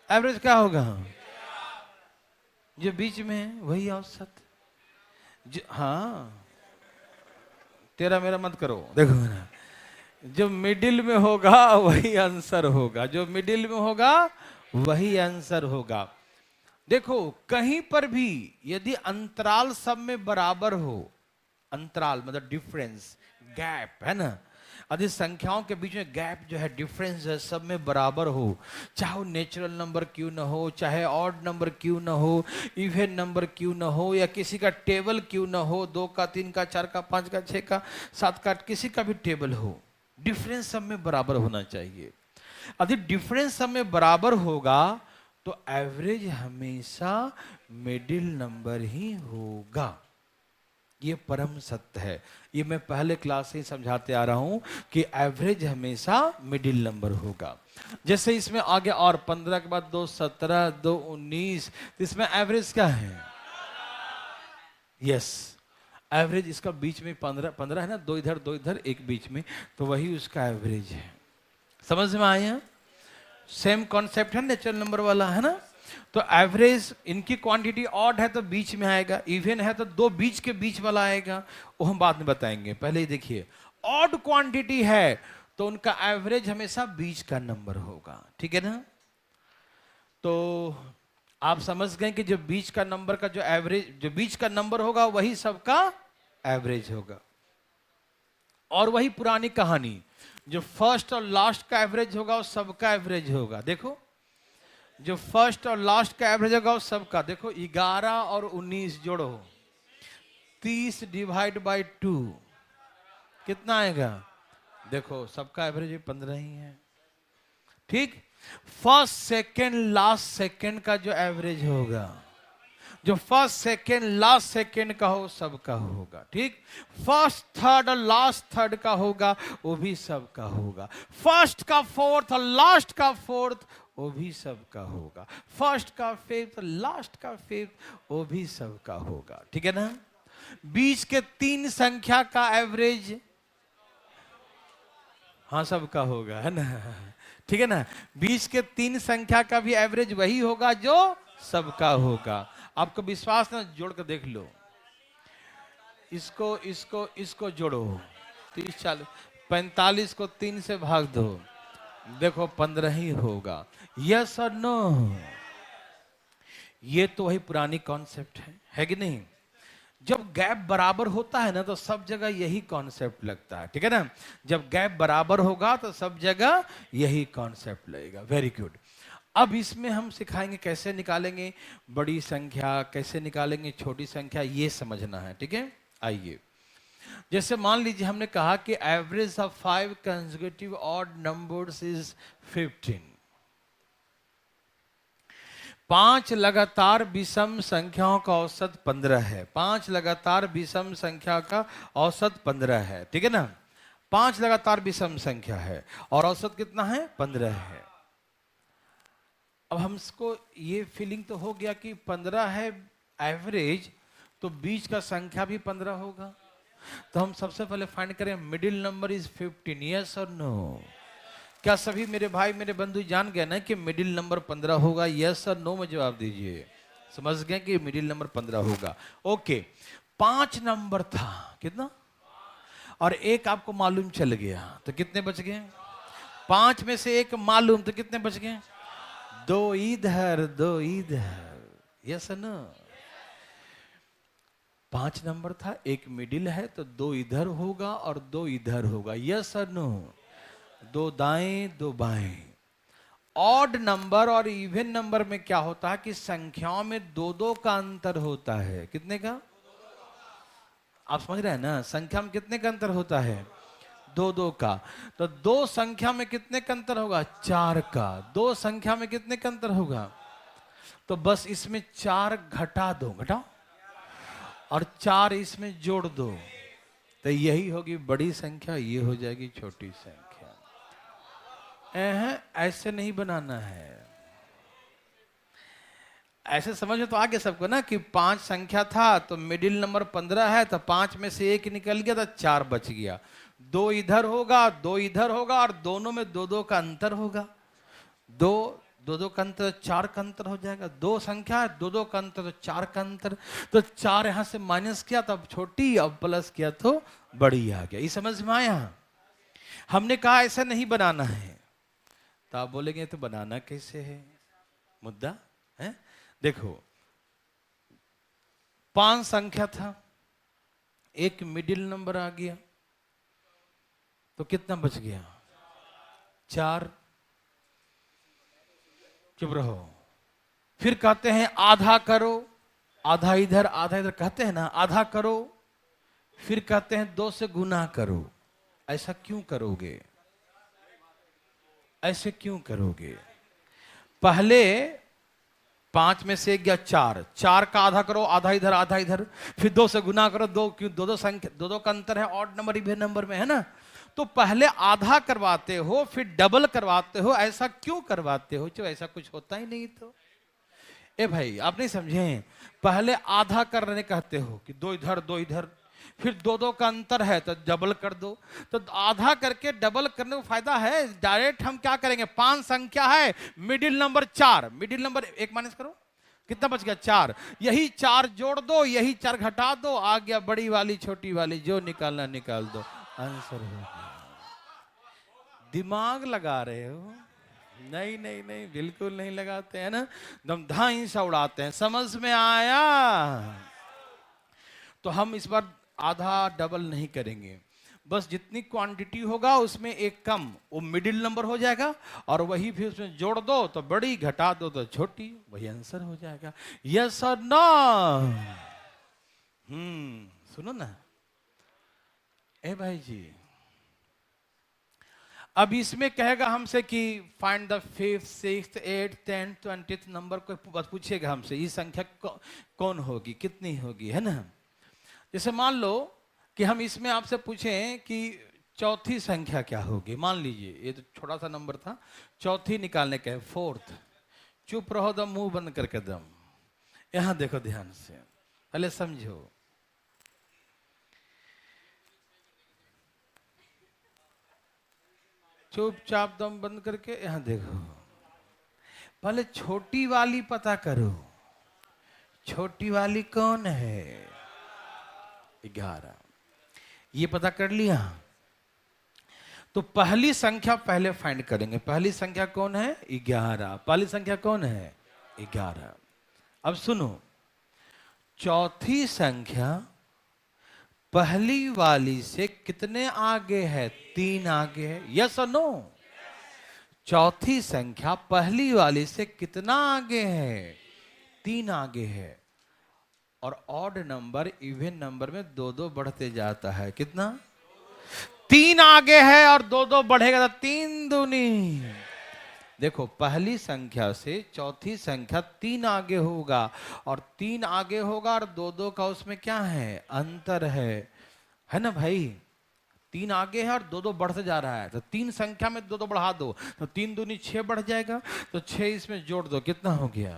एवरेज क्या होगा? जो बीच में है वही औसत। हाँ, तेरा मेरा मत करो, देखो ना, जो मिडिल में होगा वही आंसर होगा, जो मिडिल में होगा वही आंसर होगा। देखो कहीं पर भी यदि अंतराल सब में बराबर हो, अंतराल मतलब डिफरेंस, गैप है ना, यदि संख्याओं के बीच में गैप जो है, डिफरेंस है, सब में बराबर हो, चाहे वो नेचुरल नंबर क्यों ना हो, चाहे ऑड नंबर क्यों ना हो, इवन नंबर क्यों ना हो, या किसी का टेबल क्यों ना हो, 2 का, 3 का, 4 का, 5 का, 6 का, 7 का, किसी का भी टेबल हो, डिफरेंस सब में बराबर होना चाहिए। यदि डिफरेंस सब में बराबर होगा तो एवरेज हमेशा मिडिल नंबर ही होगा। ये परम सत्य है। ये मैं पहले क्लास से ही समझाते आ रहा हूं कि एवरेज हमेशा मिडिल नंबर होगा। जैसे इसमें आगे और 15 के बाद 2 17, 2 19, तो इसमें एवरेज क्या है? यस, एवरेज इसका बीच में 15 15 है ना, 2 इधर 2 इधर, 1 बीच में, तो वही उसका एवरेज है। समझ में आया? सेम कॉन्सेप्ट है नेचुरल नंबर वाला, है ना। तो एवरेज, इनकी क्वांटिटी ऑड है तो बीच में आएगा, इवन है तो 2 बीच के बीच वाला आएगा, वो हम बाद में बताएंगे। पहले ही देखिए, ऑड क्वांटिटी है तो उनका एवरेज हमेशा बीच का नंबर होगा, ठीक है ना। तो आप समझ गए कि जो बीच का नंबर का जो एवरेज, जो बीच का नंबर होगा वही सबका एवरेज होगा। और वही पुरानी कहानी, जो फर्स्ट और लास्ट का एवरेज होगा वो सबका एवरेज होगा। देखो, जो फर्स्ट और लास्ट का एवरेज होगा वो सबका, देखो 11 और 19 जोड़ो, 30 डिवाइड बाई 2 कितना आएगा? देखो सबका एवरेज 15 ही है, ठीक। फर्स्ट सेकेंड लास्ट सेकेंड का जो एवरेज होगा, जो फर्स्ट सेकेंड लास्ट सेकेंड का हो सबका होगा, ठीक। फर्स्ट थर्ड और लास्ट थर्ड का होगा वो भी सबका होगा। फर्स्ट का फोर्थ और लास्ट का फोर्थ वो भी सबका होगा। फर्स्ट का फिफ्थ, लास्ट का फिफ्थ, वो भी सबका होगा, ठीक है ना। बीच के 3 संख्या का एवरेज, हाँ सबका होगा, है ना, ठीक है ना। बीच के 3 संख्या का भी एवरेज वही होगा जो सबका होगा। आपको विश्वास ना, जोड़ कर देख लो, इसको इसको इसको जोड़ो, 30 40 45 को 3 से भाग दो, देखो 15 ही होगा। यस और नो? ये तो वही पुरानी कॉन्सेप्ट है कि नहीं। जब गैप बराबर होता है ना तो सब जगह यही कॉन्सेप्ट लगता है, ठीक है ना। जब गैप बराबर होगा तो सब जगह यही कॉन्सेप्ट लगेगा। Very good. अब इसमें हम सिखाएंगे कैसे निकालेंगे बड़ी संख्या, कैसे निकालेंगे छोटी संख्या, ये समझना है, ठीक है। आइए, जैसे मान लीजिए हमने कहा कि average of 5 consecutive odd numbers is 15। 5 लगातार विषम संख्याओं का औसत 15 है। 5 लगातार विषम संख्या का औसत 15 है, ठीक है ना। 5 लगातार विषम संख्या है और औसत कितना है? 15 है। अब हमको ये फीलिंग तो हो गया कि 15 है एवरेज, तो बीच का संख्या भी 15 होगा। तो हम सबसे पहले फाइंड करें मिडिल नंबर इज 15। यस और नो? क्या सभी मेरे भाई मेरे बंधु जान गए ना कि मिडिल नंबर 15 होगा? यस और नो में जवाब दीजिए। समझ गए कि मिडिल नंबर 15 होगा। ओके, 5 नंबर था, कितना? और एक आपको मालूम चल गया, तो कितने बच गए? 5 में से एक मालूम, तो कितने बच गए? 2 इधर 2 इधर। यस और नो? 5 नंबर था, एक मिडिल है, तो 2 इधर होगा और 2 इधर होगा। यस और नो? 2 दाएं 2 बाएं। ऑड नंबर और इवन नंबर में क्या होता है कि संख्याओं में 2-2 का अंतर होता है। कितने का? आप समझ रहे हैं ना, संख्या में कितने का अंतर होता है? 2-2 का। तो 2 संख्या में कितने का अंतर होगा? 4 का। 2 संख्या में कितने का अंतर होगा? तो बस इसमें 4 घटा दो, घटाओ, और 4 इसमें जोड़ दो, तो यही होगी बड़ी संख्या, ये हो जाएगी छोटी संख्या। ऐसे नहीं बनाना है। ऐसे समझ में तो आ गया सबको ना कि 5 संख्या था तो मिडिल नंबर 15 है, तो 5 में से 1 निकल गया तो 4 बच गया। 2 इधर होगा, 2 इधर होगा, और दोनों में 2-2 का अंतर होगा। 2-2 का अंतर 4 का अंतर हो जाएगा। 2 संख्या है, 2-2 का अंतर तो 4 का अंतर। तो 4 यहां से माइनस किया तो अब छोटी, अब प्लस किया तो बड़ी आ गया। ये समझ में आया? हमने कहा ऐसा नहीं बनाना है, तो आप बोलेंगे तो बनाना कैसे है? मुद्दा है। देखो 5 संख्या था, एक मिडिल नंबर आ गया, तो कितना बच गया? 4। चुप रहो। फिर कहते हैं आधा करो, आधा इधर आधा इधर, कहते हैं ना आधा करो। फिर कहते हैं 2 से गुना करो। ऐसा क्यों करोगे? ऐसे क्यों करोगे? पहले 5 में से 1 गया 4, 4 का आधा करो, आधा इधर आधा इधर। फिर 2 से गुना करो, 2 क्यों? 2-2 संख्या, 2-2 का अंतर है, ऑड नंबर इवन नंबर में, है ना? तो पहले आधा करवाते हो, फिर डबल करवाते हो। ऐसा क्यों करवाते हो? जो ऐसा कुछ होता ही नहीं। तो ए भाई आप नहीं समझे। पहले आधा करने कहते हो कि 2 इधर 2 इधर, फिर 2-2 का अंतर है तो डबल कर दो। तो आधा करके डबल करने को फायदा है। डायरेक्ट हम क्या करेंगे? 5 संख्या है, middle number 4, middle number 1 minus करो, कितना बच गया? 4। यही 4 जोड़ दो, यही 4 घटा दो, आ गया बड़ी वाली छोटी वाली, जो निकालना निकाल दो, आंसर हो गया। दिमाग लगा रहे हो? नहीं नहीं नहीं, बिल्कुल नहीं लगाते हैं ना, दम धाई सा उड़ाते हैं। समझ में आया? तो हम इस बार आधा डबल नहीं करेंगे, बस जितनी क्वांटिटी होगा उसमें एक कम, वो मिडिल नंबर हो जाएगा, और वही फिर उसमें जोड़ दो तो बड़ी, घटा दो तो छोटी, वही आंसर हो जाएगा। यस और नो? सुनो ना ए भाई जी, अब इसमें कहेगा हमसे कि find the 5th 6th 8th 10th 20th number को पूछेगा हमसे, ये संख्या कौन होगी, कितनी होगी, है ना? जैसे मान लो कि हम इसमें आपसे पूछें कि चौथी संख्या क्या होगी। मान लीजिए ये तो छोटा सा नंबर था, चौथी निकालने का है, 4th। चुप रहो दम, मुंह बंद करके दम। यहां देखो ध्यान से, पहले समझो। चुपचाप दम बंद करके यहां देखो। पहले छोटी वाली पता करो, छोटी वाली कौन है? 11। ये पता कर लिया? तो पहली संख्या पहले फाइंड करेंगे। पहली संख्या कौन है? 11। पहली संख्या कौन है? 11। अब सुनो, चौथी संख्या पहली वाली से कितने आगे है? 3 आगे है। यस और नो? चौथी संख्या पहली वाली से कितना आगे है? 3 आगे है। और ऑड नंबर इवन नंबर में 2-2 बढ़ते जाता है। कितना? 3 आगे है और 2-2 बढ़ेगा तो 3 दूनी। देखो पहली संख्या से चौथी संख्या 3 आगे होगा, और 3 आगे होगा और 2-2 का उसमें क्या है? अंतर है ना भाई? 3 आगे है और 2-2 बढ़ते जा रहा है, तो 3 संख्या में 2-2 बढ़ा दो तो 3 दूनी 6 बढ़ जाएगा, तो 6 इसमें जोड़ दो, कितना हो गया?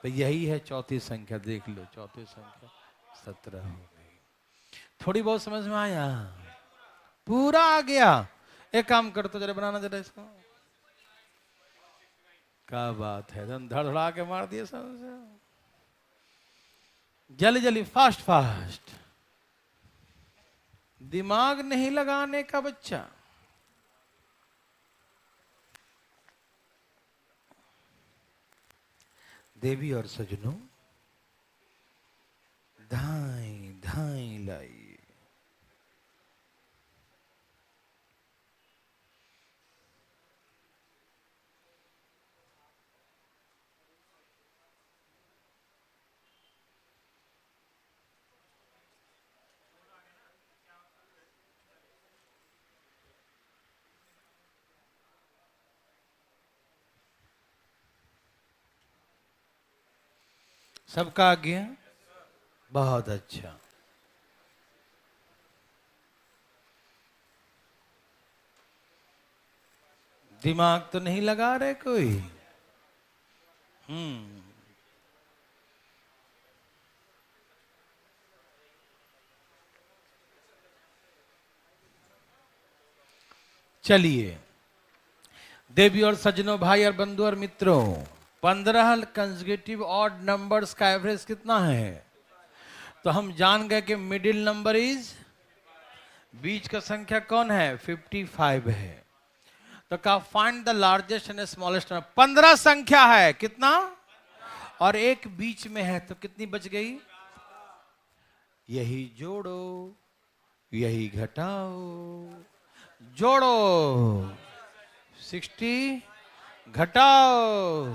तो यही है चौथी संख्या। देख लो चौथी संख्या 17 हो गई। थोड़ी बहुत समझ में आया? पूरा आ गया। एक काम कर तो जरा बनाना जरा इसको। क्या बात है, धन धड़धड़ा के मार दिए समझ। जल्दी जल्दी, फास्ट फास्ट। दिमाग नहीं लगाने का बच्चा। देवी और सजनों, धाई धाई लाई। सबका आ गया? बहुत अच्छा। दिमाग तो नहीं लगा रहे कोई? चलिए देवी और सज्जनों, भाई और बंधु और मित्रों, 15 कंसेक्यूटिव ऑड नंबर्स का एवरेज कितना है? तो हम जान गए कि मिडिल नंबर इज, बीच का संख्या कौन है? 55 है। तो कहा find the largest and smallest number. 15 संख्या है, कितना? और एक बीच में है, तो कितनी बच गई? यही जोड़ो, यही घटाओ, जोड़ो 60, घटाओ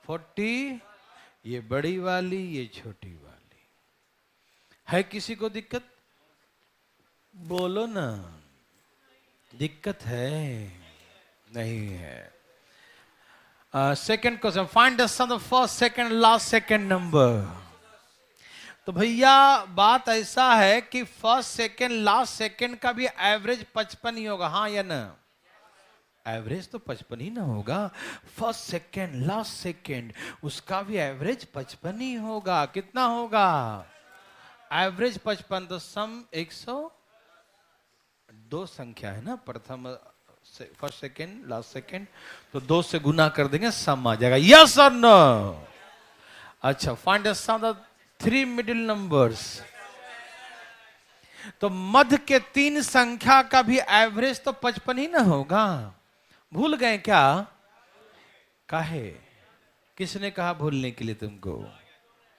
40, ये बड़ी वाली, ये छोटी वाली। है किसी को दिक्कत? बोलो ना, दिक्कत है? नहीं है। Second question, find the sum of first, second, last, second number. तो भैया बात ऐसा है कि फर्स्ट, सेकंड, लास्ट, सेकंड का भी एवरेज 55 ही होगा, हाँ या ना? एवरेज तो 55 ही ना होगा। फर्स्ट, सेकंड, लास्ट, सेकंड, उसका भी एवरेज 55 ही होगा। कितना होगा? एवरेज 55। तो सम 102 संख्या है ना, प्रथम, फर्स्ट, सेकंड, लास्ट, सेकंड, तो 2 से गुना कर देंगे, सम आ जाएगा। यस और नो? अच्छा, find the sum of 3 middle numbers. तो मध्य के 3 संख्या का भी एवरेज तो 55 ही ना होगा। भूल गए क्या? काहे? किसने कहा भूलने के लिए तुमको?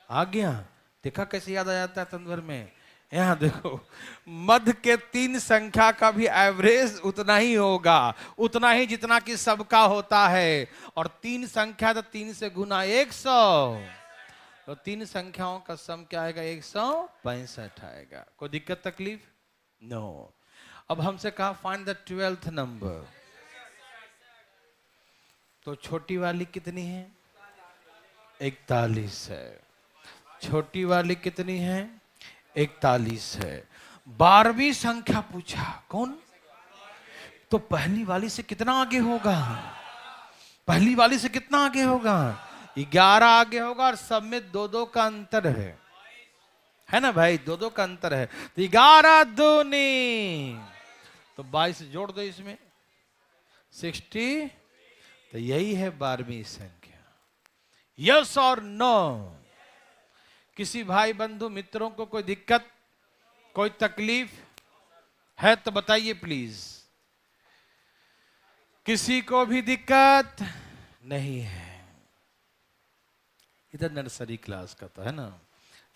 आ गया? देखा कैसे याद आ जाता है तन भर में। यहां देखो, मध्य के 3 संख्या का भी एवरेज उतना ही होगा, उतना ही जितना कि सबका होता है। और 3 संख्या तो 3 से गुना 100, तो 3 संख्याओं का सम क्या आएगा? 165 आएगा। कोई दिक्कत तकलीफ? नो। अब हमसे कहा फाइंड द 12th नंबर। तो छोटी वाली कितनी है? 41 है। छोटी वाली कितनी है? 41 है। 12वीं संख्या पूछा, कौन? तो पहली वाली से कितना आगे होगा? पहली वाली से कितना आगे होगा? 11 आगे होगा, और सब में 2-2 का अंतर है ना भाई? 2-2 का अंतर है। तो 11 दूनी, तो 22 जोड़ दो इसमें, 60। तो यही है 12वीं संख्या। यस और नो? किसी भाई बंधु मित्रों को कोई दिक्कत, कोई तकलीफ है तो बताइए प्लीज। किसी को भी दिक्कत नहीं है? इधर नर्सरी क्लास का तो है ना,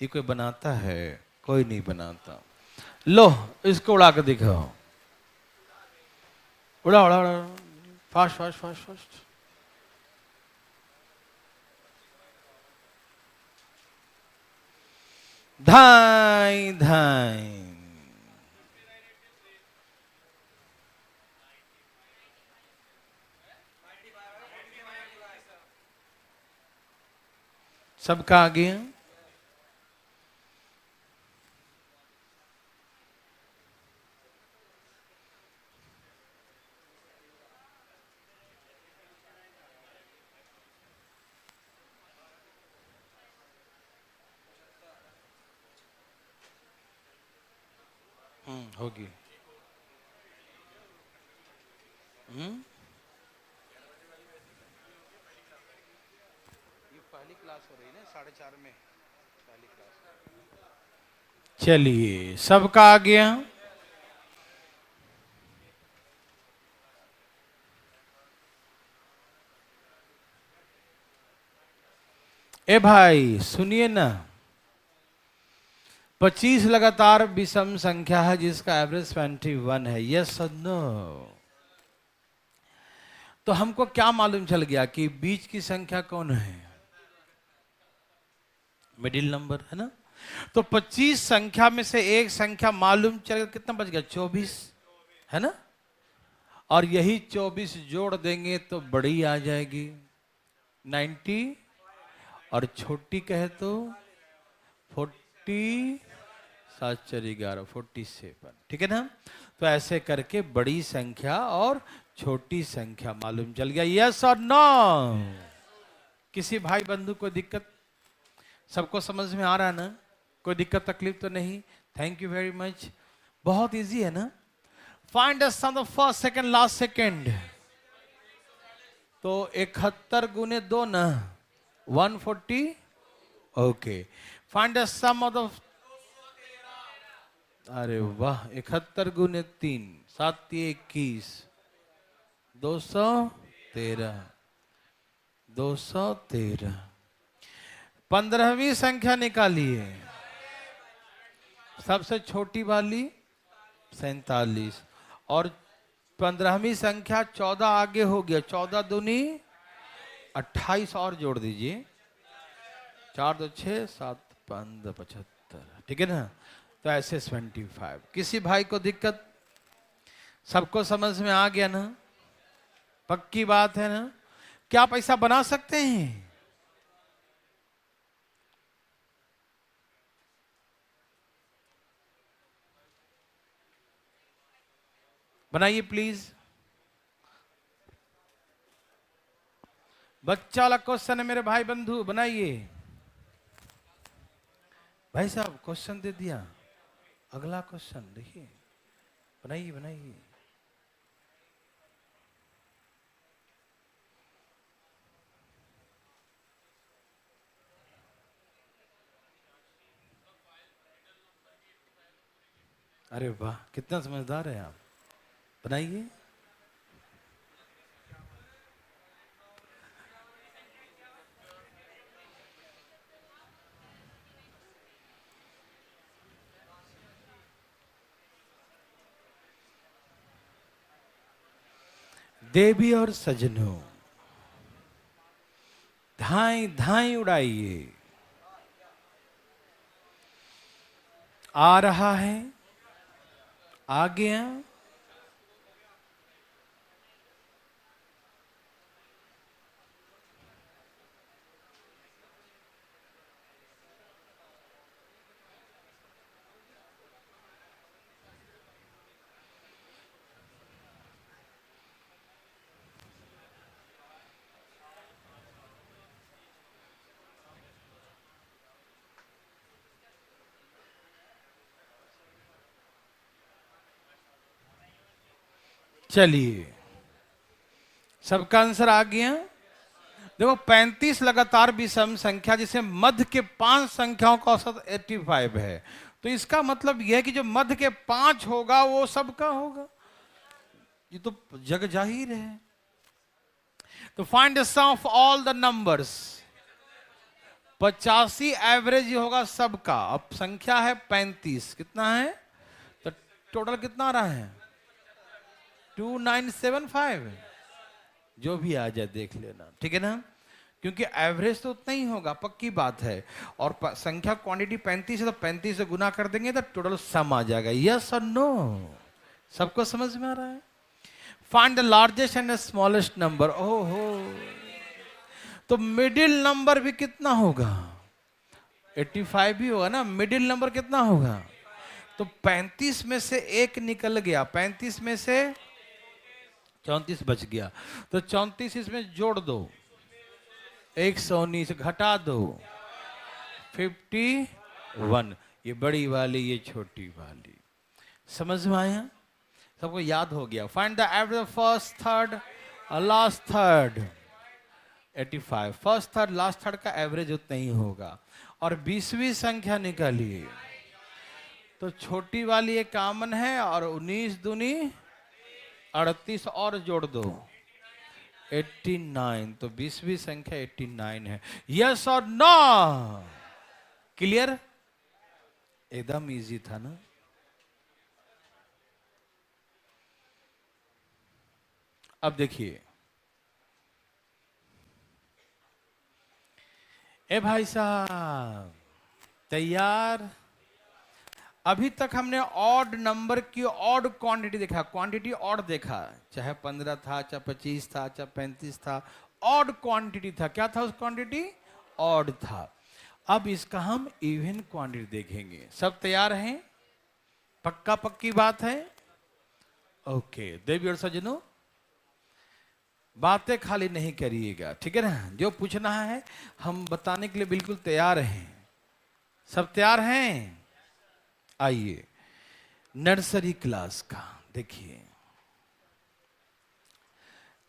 ये कोई बनाता है? कोई नहीं बनाता। लो इसको उड़ा के दिखाओ। उड़ा उड़ा उड़ा, फास्ट फास्ट फास्ट फास्ट। धाई धाई। सबका आ गया? होगी। ये पहली क्लास हो रही है ना, 4:30 में पहली क्लास। चलिए सबका आ गया? ए भाई सुनिए ना, 25 लगातार विषम संख्या है जिसका एवरेज 21 है। यस और नो? तो हमको क्या मालूम चल गया कि बीच की संख्या कौन है? मिडिल नंबर है ना। तो 25 संख्या में से एक संख्या मालूम चल गया, कितना बच गया? 24 है ना। और यही 24 जोड़ देंगे तो बड़ी आ जाएगी 90, और छोटी कहे तो 40, 7 4 11 47। ठीक है ना। तो ऐसे करके बड़ी संख्या और छोटी संख्या मालूम चल गया? यस और नो? किसी भाई बंधु को दिक्कत? सबको समझ में आ रहा है ना? कोई दिक्कत तकलीफ तो नहीं? Thank you very much. बहुत इजी है ना? Find the sum of first second last second. तो 71 गुने 2 ना 140। Okay, find the sum of the, अरे वाह, 71 गुने 3 7 21 213 213। 15वीं संख्या निकालिए, सबसे छोटी वाली 47, और 15वीं संख्या 14 आगे हो गया, 14 दूनी 28 और जोड़ दीजिए, 4 2 6 7 5 75, ठीक है ना? तो ऐसे 25। किसी भाई को दिक्कत? सबको समझ में आ गया ना? पक्की बात है ना? क्या पैसा बना सकते हैं? बनाइए प्लीज। बच्चा वाला क्वेश्चन है मेरे भाई बंधु, बनाइए। भाई साहब क्वेश्चन दे दिया, अगला क्वेश्चन देखिए, बनाइए बनाइए। अरे वाह, कितना समझदार है आप, बनाइए। देवी और सजनों, धाई धाई उड़ाइए। आ रहा है, आ गया। चलिए, सबका आंसर आ गया। देखो 35 लगातार विषम संख्या, जिसे मध्य के 5 संख्याओं का औसत 85 है, तो इसका मतलब यह है कि जो मध्य के 5 होगा वो सबका होगा, ये तो जग जाहिर है। तो find the sum of all the numbers. 85 average होगा सबका। अब संख्या है 35, कितना है? तो टोटल कितना आ रहा है? 2975। जो भी आ जाए देख लेना, ठीक है ना? क्योंकि एवरेज तो उतना ही होगा, पक्की बात है। और संख्या क्वांटिटी 35 है, तो 35 से गुना कर देंगे तो टोटल सम आ जाएगा। यस और नो? सबको समझ में आ रहा है? Find the largest and smallest number. ओहो, तो मिडिल नंबर भी कितना होगा? 85 भी होगा ना। मिडिल नंबर कितना होगा? तो 35 में से एक निकल गया, 35 में से 34 बच गया, तो 34 इसमें जोड़ दो, 119 घटा दो, 51। ये बड़ी वाली, ये छोटी वाली। समझ में आया? सबको याद हो गया? Find the average first third last third. 85 first third last third का एवरेज उतना ही होगा। और 20वीं संख्या निकालिए, तो छोटी वाली एक कॉमन है, और 19 दूनी 38 और जोड़ दो, 89। तो 20वीं संख्या 89 है। यस और नो? क्लियर? एकदम इजी था ना? अब देखिए, ए भाई साहब तैयार? अभी तक हमने ऑड नंबर की ऑड क्वांटिटी देखा, क्वांटिटी ऑड देखा, चाहे 15 था, चाहे 25 था, चाहे 35 था, ऑड क्वांटिटी था। क्या था उस क्वांटिटी? ऑड था। अब इसका हम इवन क्वांटिटी देखेंगे। सब तैयार हैं? पक्का पक्की बात है? ओके, देवी और सज्जनों बातें खाली नहीं करिएगा, ठीक है ना। जो पूछना है हम बताने के लिए बिल्कुल तैयार हैं। सब तैयार हैं? आइए नर्सरी क्लास का देखिए,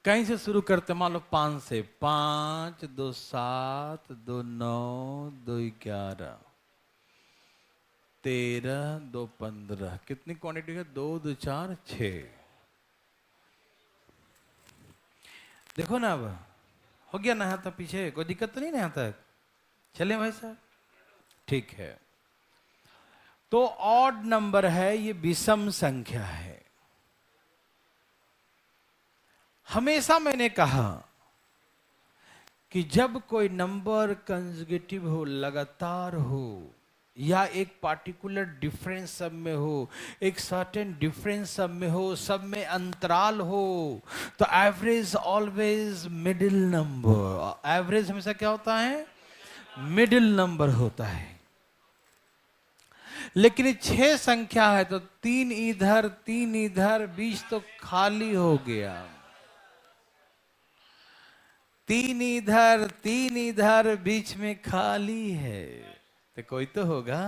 कहीं से शुरू करते, मान लो 5 से। 5 2 7 2 9 2 11 13 2 15, कितनी क्वांटिटी है? 2 2 4 6। देखो ना, अब हो गया ना यहाँ तक? पीछे कोई दिक्कत तो नहीं ना यहाँ तक? चले भाई साहब, ठीक है। तो ऑड नंबर है, ये विषम संख्या है। हमेशा मैंने कहा कि जब कोई नंबर कंसेक्यूटिव हो, लगातार हो, या एक पार्टिकुलर डिफरेंस सब में हो, एक सर्टेन डिफरेंस सब में हो, सब में अंतराल हो, तो average always middle number. Average हमेशा क्या होता है? मिडिल नंबर होता है। लेकिन 6 संख्या है तो 3 इधर 3 इधर, बीच तो खाली हो गया। 3 इधर 3 इधर, बीच में खाली है, तो कोई तो होगा।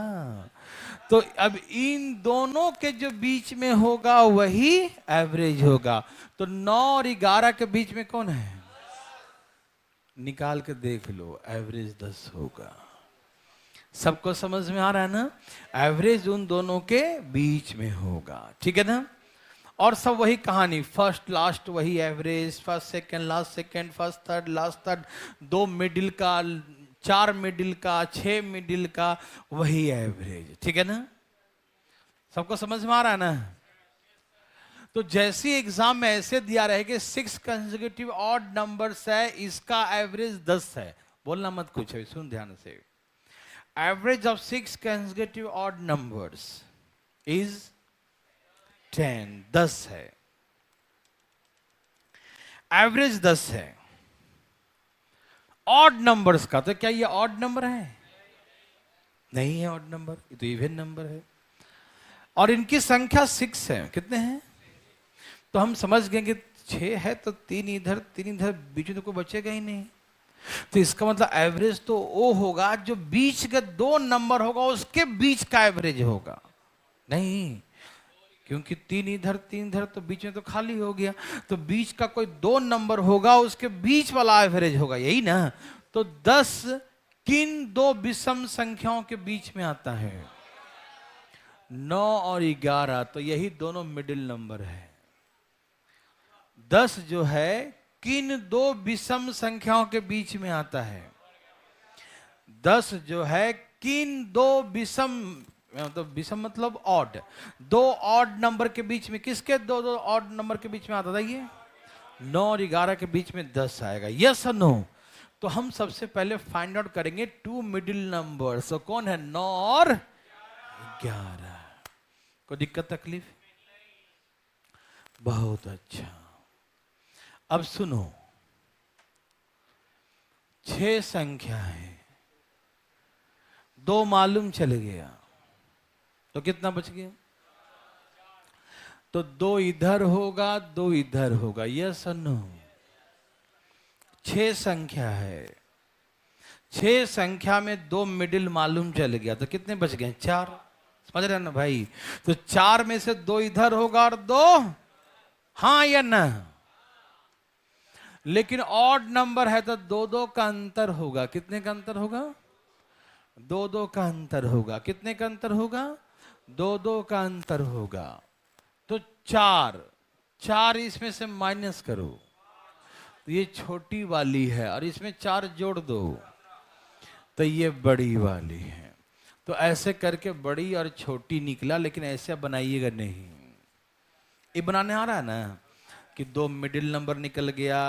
तो अब इन दोनों के जो बीच में होगा वही एवरेज होगा। तो 9 और 11 के बीच में कौन है? निकाल के देख लो, एवरेज 10 होगा। सबको समझ में आ रहा है ना? एवरेज उन दोनों के बीच में होगा, ठीक है ना। और सब वही कहानी, फर्स्ट लास्ट वही average, first second last second, first third last third, 2 middle का, 4 मिडिल का, 6 मिडिल का, वही एवरेज, ठीक है ना। सबको समझ में आ रहा है ना? तो जैसी एग्जाम में ऐसे दिया रहेगा 6 कंसेक्यूटिव ऑड नंबर्स है, इसका एवरेज 10 है। बोलना मत कुछ है, सुन ध्यान से। Average of 6 consecutive odd numbers is 10, 10 है। एवरेज 10 है ऑड नंबर्स का। तो क्या ये ऑड नंबर है? नहीं है ऑड नंबर, ये तो इवन नंबर है। और इनकी संख्या 6 है। कितने हैं? तो हम समझ गए कि 6 है तो 3 इधर 3 इधर, बीच में तो कोई बचेगा ही नहीं। तो इसका मतलब एवरेज तो वो होगा जो बीच के 2 नंबर होगा उसके बीच का एवरेज होगा। नहीं, क्योंकि 3 इधर 3 इधर तो बीच में तो खाली हो गया। तो बीच का कोई 2 नंबर होगा, उसके बीच वाला एवरेज होगा, यही ना। तो 10 किन 2 विषम संख्याओं के बीच में आता है? 9 और 11, तो यही दोनों मिडिल नंबर है। 10 जो है किन 2 विषम संख्याओं के बीच में आता है? 10 जो है किन 2 विषम, मतलब विषम मतलब ऑड, 2 ऑड नंबर के बीच में, किसके 2 ऑड नंबर के बीच में आता था? ये 9 और 11 के बीच में 10 आएगा। यस और नो? तो हम सबसे पहले फाइंड आउट करेंगे 2 मिडिल नंबर। सो कौन है? 9 और 11। कोई दिक्कत तकलीफ? बहुत अच्छा। अब सुनो, 6 संख्या है, 2 मालूम चल गया, तो कितना बच गया? तो 2 इधर होगा 2 इधर होगा। यस और नो? 6 संख्या है, 6 संख्या में 2 मिडिल मालूम चल गया, तो कितने बच गए? 4। समझ रहे हैं ना भाई? तो 4 में से 2 इधर होगा और 2, हाँ या ना? लेकिन ऑड नंबर है तो 2-2 का अंतर होगा। कितने का अंतर होगा? 2-2 का अंतर होगा। कितने का अंतर होगा? 2-2 का अंतर होगा। तो 4 इसमें से माइनस करो, तो ये छोटी वाली है, और इसमें 4 जोड़ दो तो ये बड़ी वाली है। तो ऐसे करके बड़ी और छोटी निकला, लेकिन ऐसे बनाइएगा नहीं। ये बनाने आ रहा है ना कि 2 मिडिल नंबर निकल गया,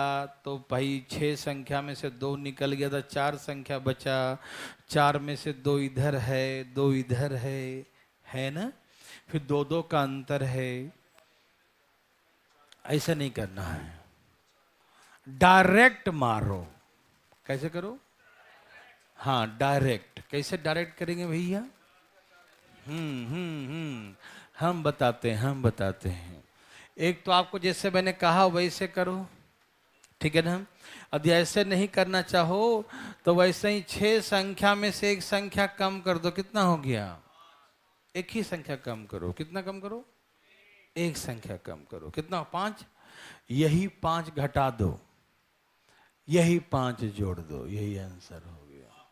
तो भाई 6 संख्या में से 2 निकल गया, तो 4 संख्या बचा। 4 में से 2 इधर है 2 इधर है ना? फिर 2-2 का अंतर है। ऐसा नहीं करना है, डायरेक्ट मारो। कैसे करो? हाँ डायरेक्ट। कैसे डायरेक्ट करेंगे भैया? हम बताते हैं। एक तो आपको जैसे मैंने कहा वैसे करो, ठीक है ना। यदि ऐसे नहीं करना चाहो तो वैसे ही 6 संख्या में से एक संख्या कम कर दो, कितना हो गया? एक ही संख्या कम करो, कितना कम करो? एक संख्या कम करो, कितना? 5। यही 5 घटा दो, यही 5 जोड़ दो, यही आंसर हो गया।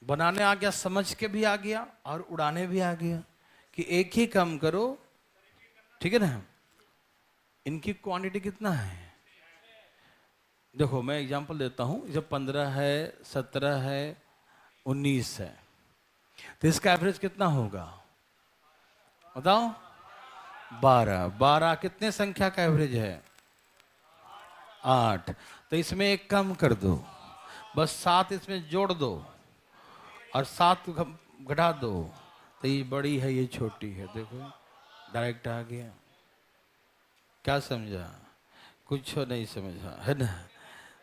बनाने आ गया, समझ के भी आ गया और उड़ाने भी आ गया कि एक ही कम करो, ठीक है ना। इनकी क्वांटिटी कितना है? देखो मैं एग्जांपल देता हूं, जब 15 है, 17 है, 19 है, तो इसका एवरेज कितना होगा बताओ? 12। 12 कितने संख्या का एवरेज है? 8। तो इसमें एक कम कर दो, बस 7 इसमें जोड़ दो और 7 घटा दो, तो ये बड़ी है ये छोटी है। देखो डायरेक्ट आ गया। क्या समझा? कुछ नहीं समझा है ना।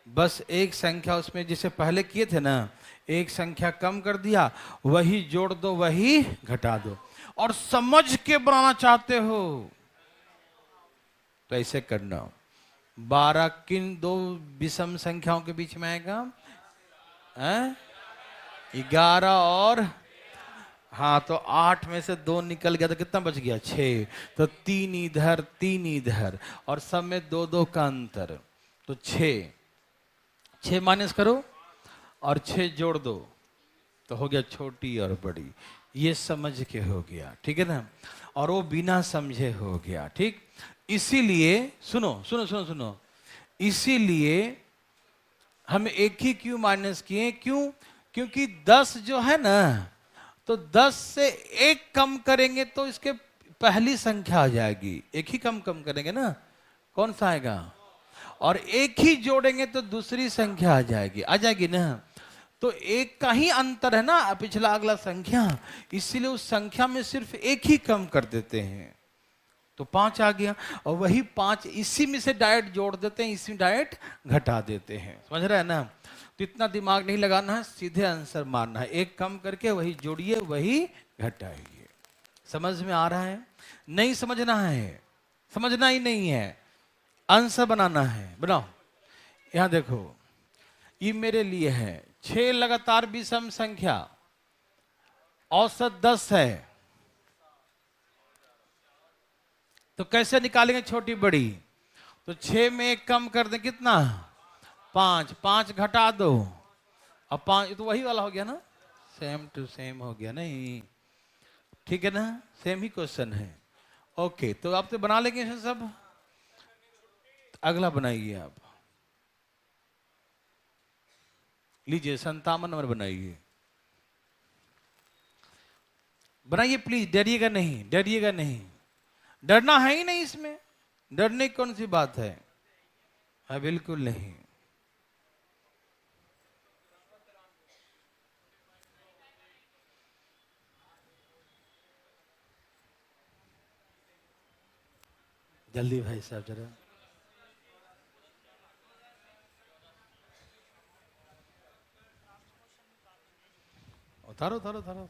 बस एक संख्या उसमें जिसे पहले किए थे ना, एक संख्या कम कर दिया, वही जोड़ दो वही घटा दो। और समझ के बनाना चाहते हो तो ऐसे करना। 12 किन दो विषम संख्याओं के बीच में आएगा? 11 और हाँ, तो 8 में से 2 निकल गया तो कितना बच गया? 6। तो 3 इधर 3 इधर और सब में 2-2 का अंतर, तो 6 माइनस करो और 6 जोड़ दो, तो हो गया छोटी और बड़ी। ये समझ के हो गया, ठीक है ना। और वो बिना समझे हो गया, ठीक। इसीलिए सुनो सुनो सुनो सुनो, इसीलिए हम एक ही क्यों माइनस किए? क्यों? क्योंकि 10 जो है ना, तो 10 से एक कम करेंगे तो इसके पहली संख्या आ जाएगी। एक ही कम करेंगे ना, कौन सा आएगा? और एक ही जोड़ेंगे तो दूसरी संख्या आ जाएगी ना। तो एक का ही अंतर है ना, पिछला अगला संख्या, इसीलिए उस संख्या में सिर्फ एक ही कम कर देते हैं, तो 5 आ गया। और वही 5 इसी में से डायरेक्ट जोड़ देते हैं, इसी में डायरेक्ट घटा देते हैं। समझ रहे हैं ना। तो इतना दिमाग नहीं लगाना है, सीधे आंसर मारना है। एक कम करके वही जोड़िए वही घटाइए। समझ में आ रहा है? नहीं समझना है, समझना ही नहीं है, आंसर बनाना है। बनाओ। यहां देखो, ये मेरे लिए है 6 लगातार विषम संख्या, औसत 10 है, तो कैसे निकालेंगे छोटी बड़ी? तो 6 में एक कम कर दें, कितना? 5। 5 घटा दो और 5, तो वही वाला हो गया ना, सेम टू सेम हो गया नहीं, ठीक है ना। सेम ही क्वेश्चन है। ओके, तो आप तो बना लेंगे सब। अगला बनाइए आप, लीजिए 57 नंबर बनाइए। बनाइए प्लीज, डरिएगा नहीं, डरिएगा नहीं, डरना है ही नहीं इसमें। डरने की कौन सी बात है? हाँ बिल्कुल नहीं। जल्दी भाई साहब जरा। उतारो उतारो उतारो।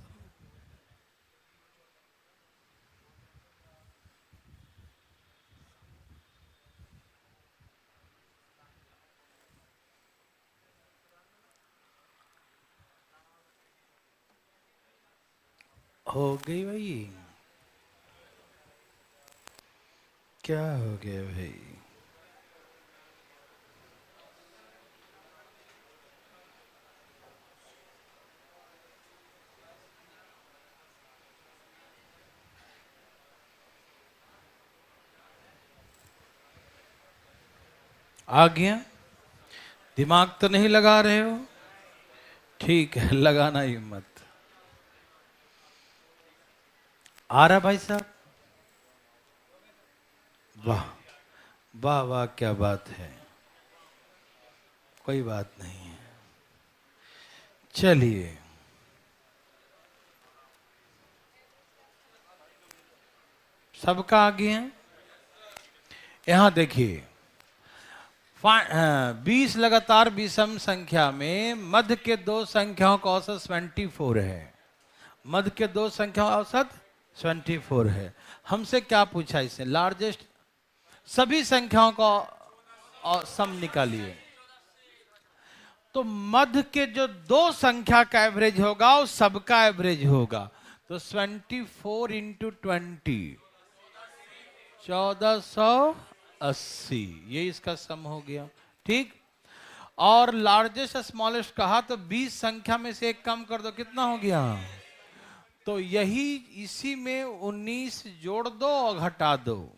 हो गई भाई? क्या हो गया भाई? आ गया? दिमाग तो नहीं लगा रहे हो? ठीक है, लगाना ही मत। आ रहा भाई साहब? वाह वाह वाह, क्या बात है। कोई बात नहीं है, चलिए। सबका आ गया? यहां देखिए, 20 लगातार विषम संख्या में मध्य के 2 संख्याओं का औसत 24 है। मध्य के 2 संख्याओं का औसत 24 है। हमसे क्या पूछा इसने? लार्जेस्ट सभी संख्याओं का और सम निकालिए। तो मध्य के जो दो संख्या का एवरेज होगा वो सबका एवरेज होगा। तो 24 इंटू 20 1480, ये इसका सम हो गया। ठीक। और लार्जेस्ट स्मॉलेस्ट कहा तो 20 संख्या में से एक कम कर दो, कितना हो गया? तो यही इसी में 19 जोड़ दो और घटा दो,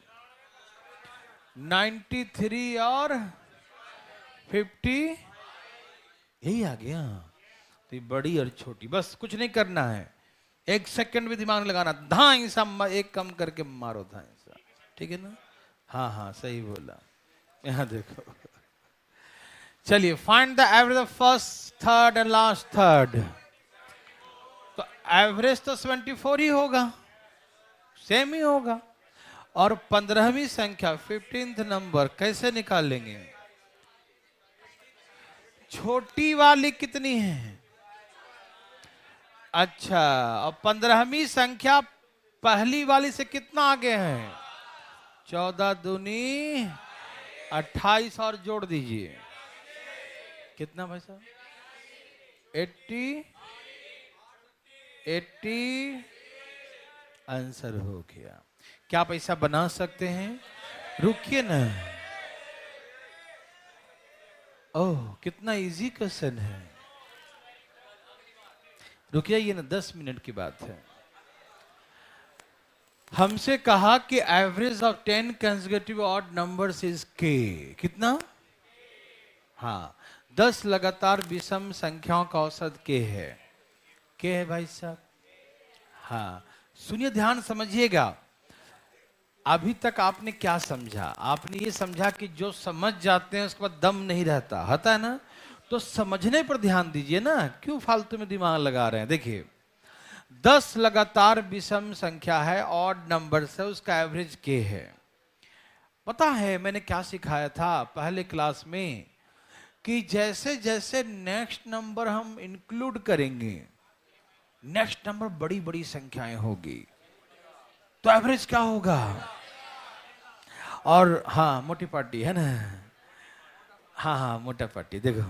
93 और 50, यही आ गया। तो ये बड़ी और छोटी, बस कुछ नहीं करना है, एक सेकंड भी दिमाग लगाना, धाई सा एक कम करके मारो, धाई सा। ठीक है ना? हाँ हाँ सही बोला। यहां देखो, चलिए find the average of first third and last third. तो एवरेज तो 74 ही होगा, सेम ही होगा। और 15वीं संख्या 15th नंबर कैसे निकाल लेंगे? छोटी वाली कितनी है? अच्छा, और 15वीं संख्या पहली वाली से कितना आगे है? 14 दूनी 28 और जोड़ दीजिए, कितना भाई साहब? 80 आंसर हो गया। क्या आप ऐसा बना सकते हैं? रुकिए ना, ओह कितना इजी क्वेश्चन है। रुकिए, ये ना 10 मिनट की बात है। हमसे कहा कि average of 10 consecutive odd numbers is के, कितना? हाँ, 10 लगातार विषम संख्याओं का औसत के है। के है भाई साहब? हाँ, सुनिए ध्यान समझिएगा। अभी तक आपने क्या समझा? आपने ये समझा कि जो समझ जाते हैं उसके बाद दम नहीं रहता, होता है ना? तो समझने पर ध्यान दीजिए ना, क्यों फालतू में दिमाग लगा रहे हैं। देखिए, 10 लगातार विषम संख्या है, ऑड नंबर से, उसका एवरेज के है। पता है मैंने क्या सिखाया था पहले क्लास में? कि जैसे जैसे नेक्स्ट नंबर हम इंक्लूड करेंगे, नेक्स्ट नंबर बड़ी बड़ी संख्याएं होगी, तो एवरेज क्या होगा? और हाँ, मोटी पार्टी है ना, हाँ हाँ मोटा पार्टी। देखो,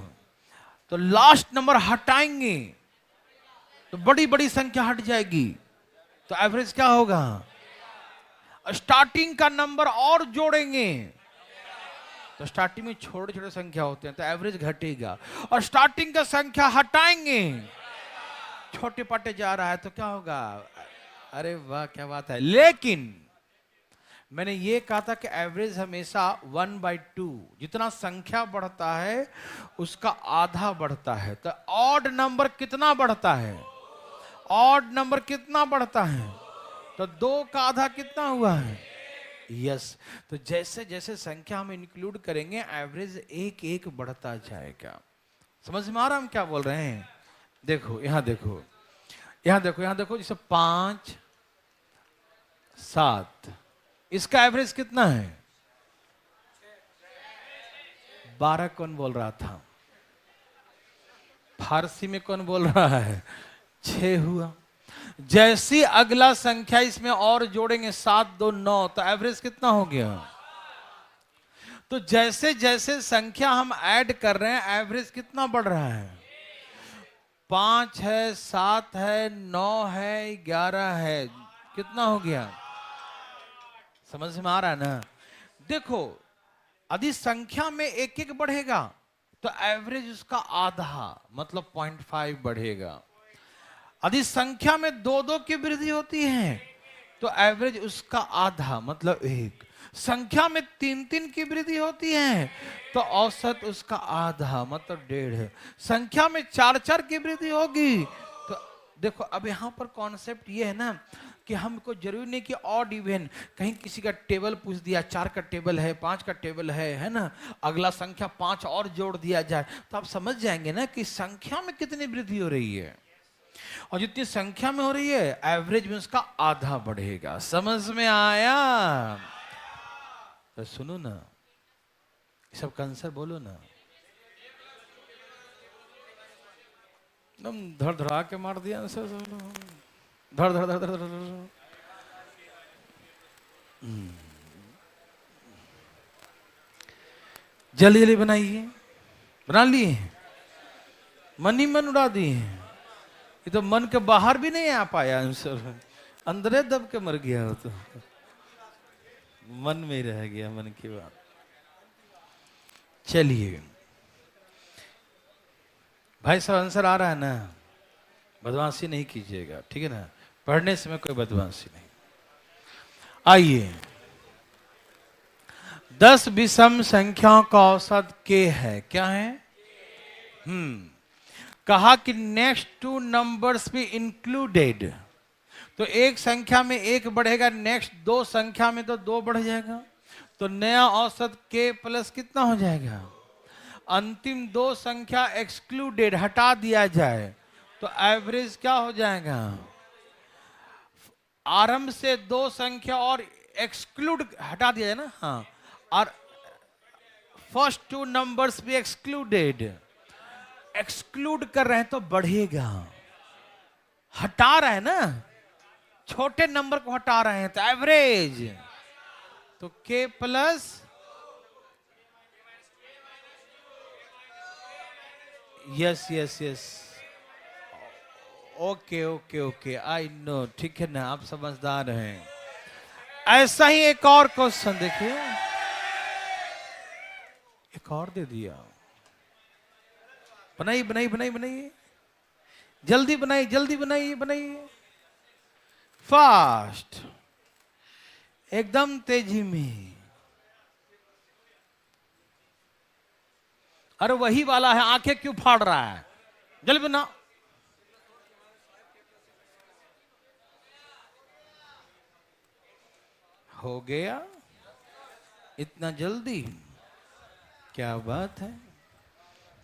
तो लास्ट नंबर हटाएंगे तो बड़ी बड़ी संख्या हट जाएगी, तो एवरेज क्या होगा? स्टार्टिंग का नंबर और जोड़ेंगे तो स्टार्टिंग में छोटे छोटे संख्या होते हैं, तो एवरेज घटेगा। और स्टार्टिंग का संख्या हटाएंगे, छोटे पाटे जा रहा है, तो क्या होगा? अरे वाह क्या बात है। लेकिन मैंने ये कहा था कि एवरेज हमेशा 1/2, जितना संख्या बढ़ता है उसका आधा बढ़ता है। तो ऑड नंबर कितना बढ़ता है? ऑड नंबर कितना बढ़ता है? तो 2 का आधा कितना हुआ है? यस। तो जैसे जैसे संख्या हम इंक्लूड करेंगे, एवरेज एक एक बढ़ता जाएगा। समझ में आ रहा हम क्या बोल रहे हैं? देखो यहां देखो, यहां देखो, यहां देखो, जैसे 5 7, इसका एवरेज कितना है? 12 कौन बोल रहा था? फारसी में कौन बोल रहा है? 6 हुआ। जैसी अगला संख्या इसमें और जोड़ेंगे, 7 2 9, तो एवरेज कितना हो गया? तो जैसे जैसे संख्या हम ऐड कर रहे हैं, एवरेज कितना बढ़ रहा है? 5 है, 7 है, 9 है, 11 है, कितना हो गया? समझ में आ रहा है ना? देखो, यदि संख्या में एक एक बढ़ेगा तो एवरेज उसका आधा मतलब 0.5 बढ़ेगा। यदि संख्या में 2 की वृद्धि होती है तो एवरेज उसका आधा मतलब 1। संख्या में 3 की वृद्धि होती है तो औसत उसका आधा मतलब 1.5। संख्या में 4 की वृद्धि होगी तो देखो, अब यहां पर कॉन्सेप्ट ये है ना कि हमको जरूरी नहीं कि ऑड इवन, कहीं किसी का टेबल पूछ दिया, 4 का टेबल है, 5 का टेबल है ना, अगला संख्या 5 और जोड़ दिया जाए, तो आप समझ जाएंगे ना कि संख्या में कितनी वृद्धि हो रही है। और जितनी संख्या में हो रही है, एवरेज में उसका आधा बढ़ेगा। समझ में आया? तो सुनो ना, सब का आंसर बोलो ना। एकदम धड़ धड़ा के मार दिया आंसर, धड़ धड़ धड़ धड़ धड़। जल्दी जल्दी बनाइए। बना लिए? मन ही मन उड़ा दिए। ये तो मन के बाहर भी नहीं आ पाया आंसर, अंदर दब के मर गया हो। तो मन में ही रह गया मन की बात। चलिए भाई साहब, आंसर आ रहा है ना? बदमाशी नहीं कीजिएगा, ठीक है ना? पढ़ने समय कोई बदमाशी नहीं। आइए, 10 विषम संख्याओं का औसत के है। क्या है? कहा कि नेक्स्ट टू नंबर्स भी इंक्लूडेड। तो एक संख्या में एक बढ़ेगा, नेक्स्ट दो संख्या में तो दो बढ़ जाएगा। तो नया औसत के प्लस कितना हो जाएगा? अंतिम दो संख्या एक्सक्लूडेड हटा दिया जाए तो एवरेज क्या हो जाएगा? आरंभ से दो संख्या और एक्सक्लूड हटा दिया जाए ना। हाँ, और फर्स्ट टू नंबर्स भी एक्सक्लूडेड। एक्सक्लूड कर रहे हैं तो बढ़ेगा, हटा रहे हैं ना, छोटे नंबर को हटा रहे हैं तो एवरेज। तो के plus yes yes yes, okay okay okay, I know, ठीक है ना, आप समझदार हैं। ऐसा ही एक और क्वेश्चन देखिए, एक और दे दिया। बनाइए बनाइए बनाइए बनाइए, जल्दी बनाइए जल्दी बनाइए बनाइए, फास्ट, एकदम तेजी में। अरे वही वाला है, आंखें क्यों फाड़ रहा है? जल्दी बना। हो गया इतना जल्दी? क्या बात है,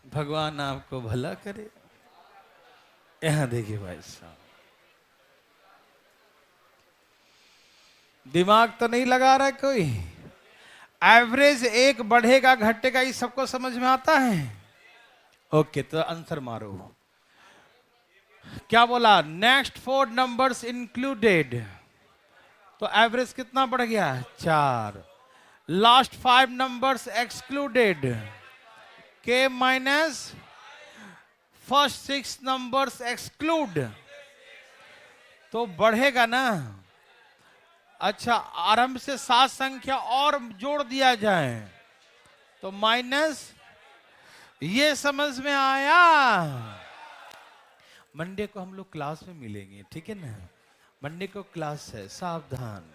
भगवान आपको भला करे। यहां देखिए भाई साहब, दिमाग तो नहीं लगा रहा कोई? एवरेज एक बढ़ेगा घटेगा, ये सबको समझ में आता है? ओके, तो आंसर मारो। क्या बोला? नेक्स्ट 4 नंबर्स इंक्लूडेड, तो एवरेज कितना बढ़ गया? 4। लास्ट 5 नंबर्स एक्सक्लूडेड, के माइनस फर्स्ट 6 नंबर्स एक्सक्लूड, तो बढ़ेगा ना। अच्छा, आरंभ से 7 संख्या और जोड़ दिया जाए तो माइनस, ये समझ में आया? मंडे को हम लोग क्लास में मिलेंगे, ठीक है ना? मंडे को क्लास है, सावधान।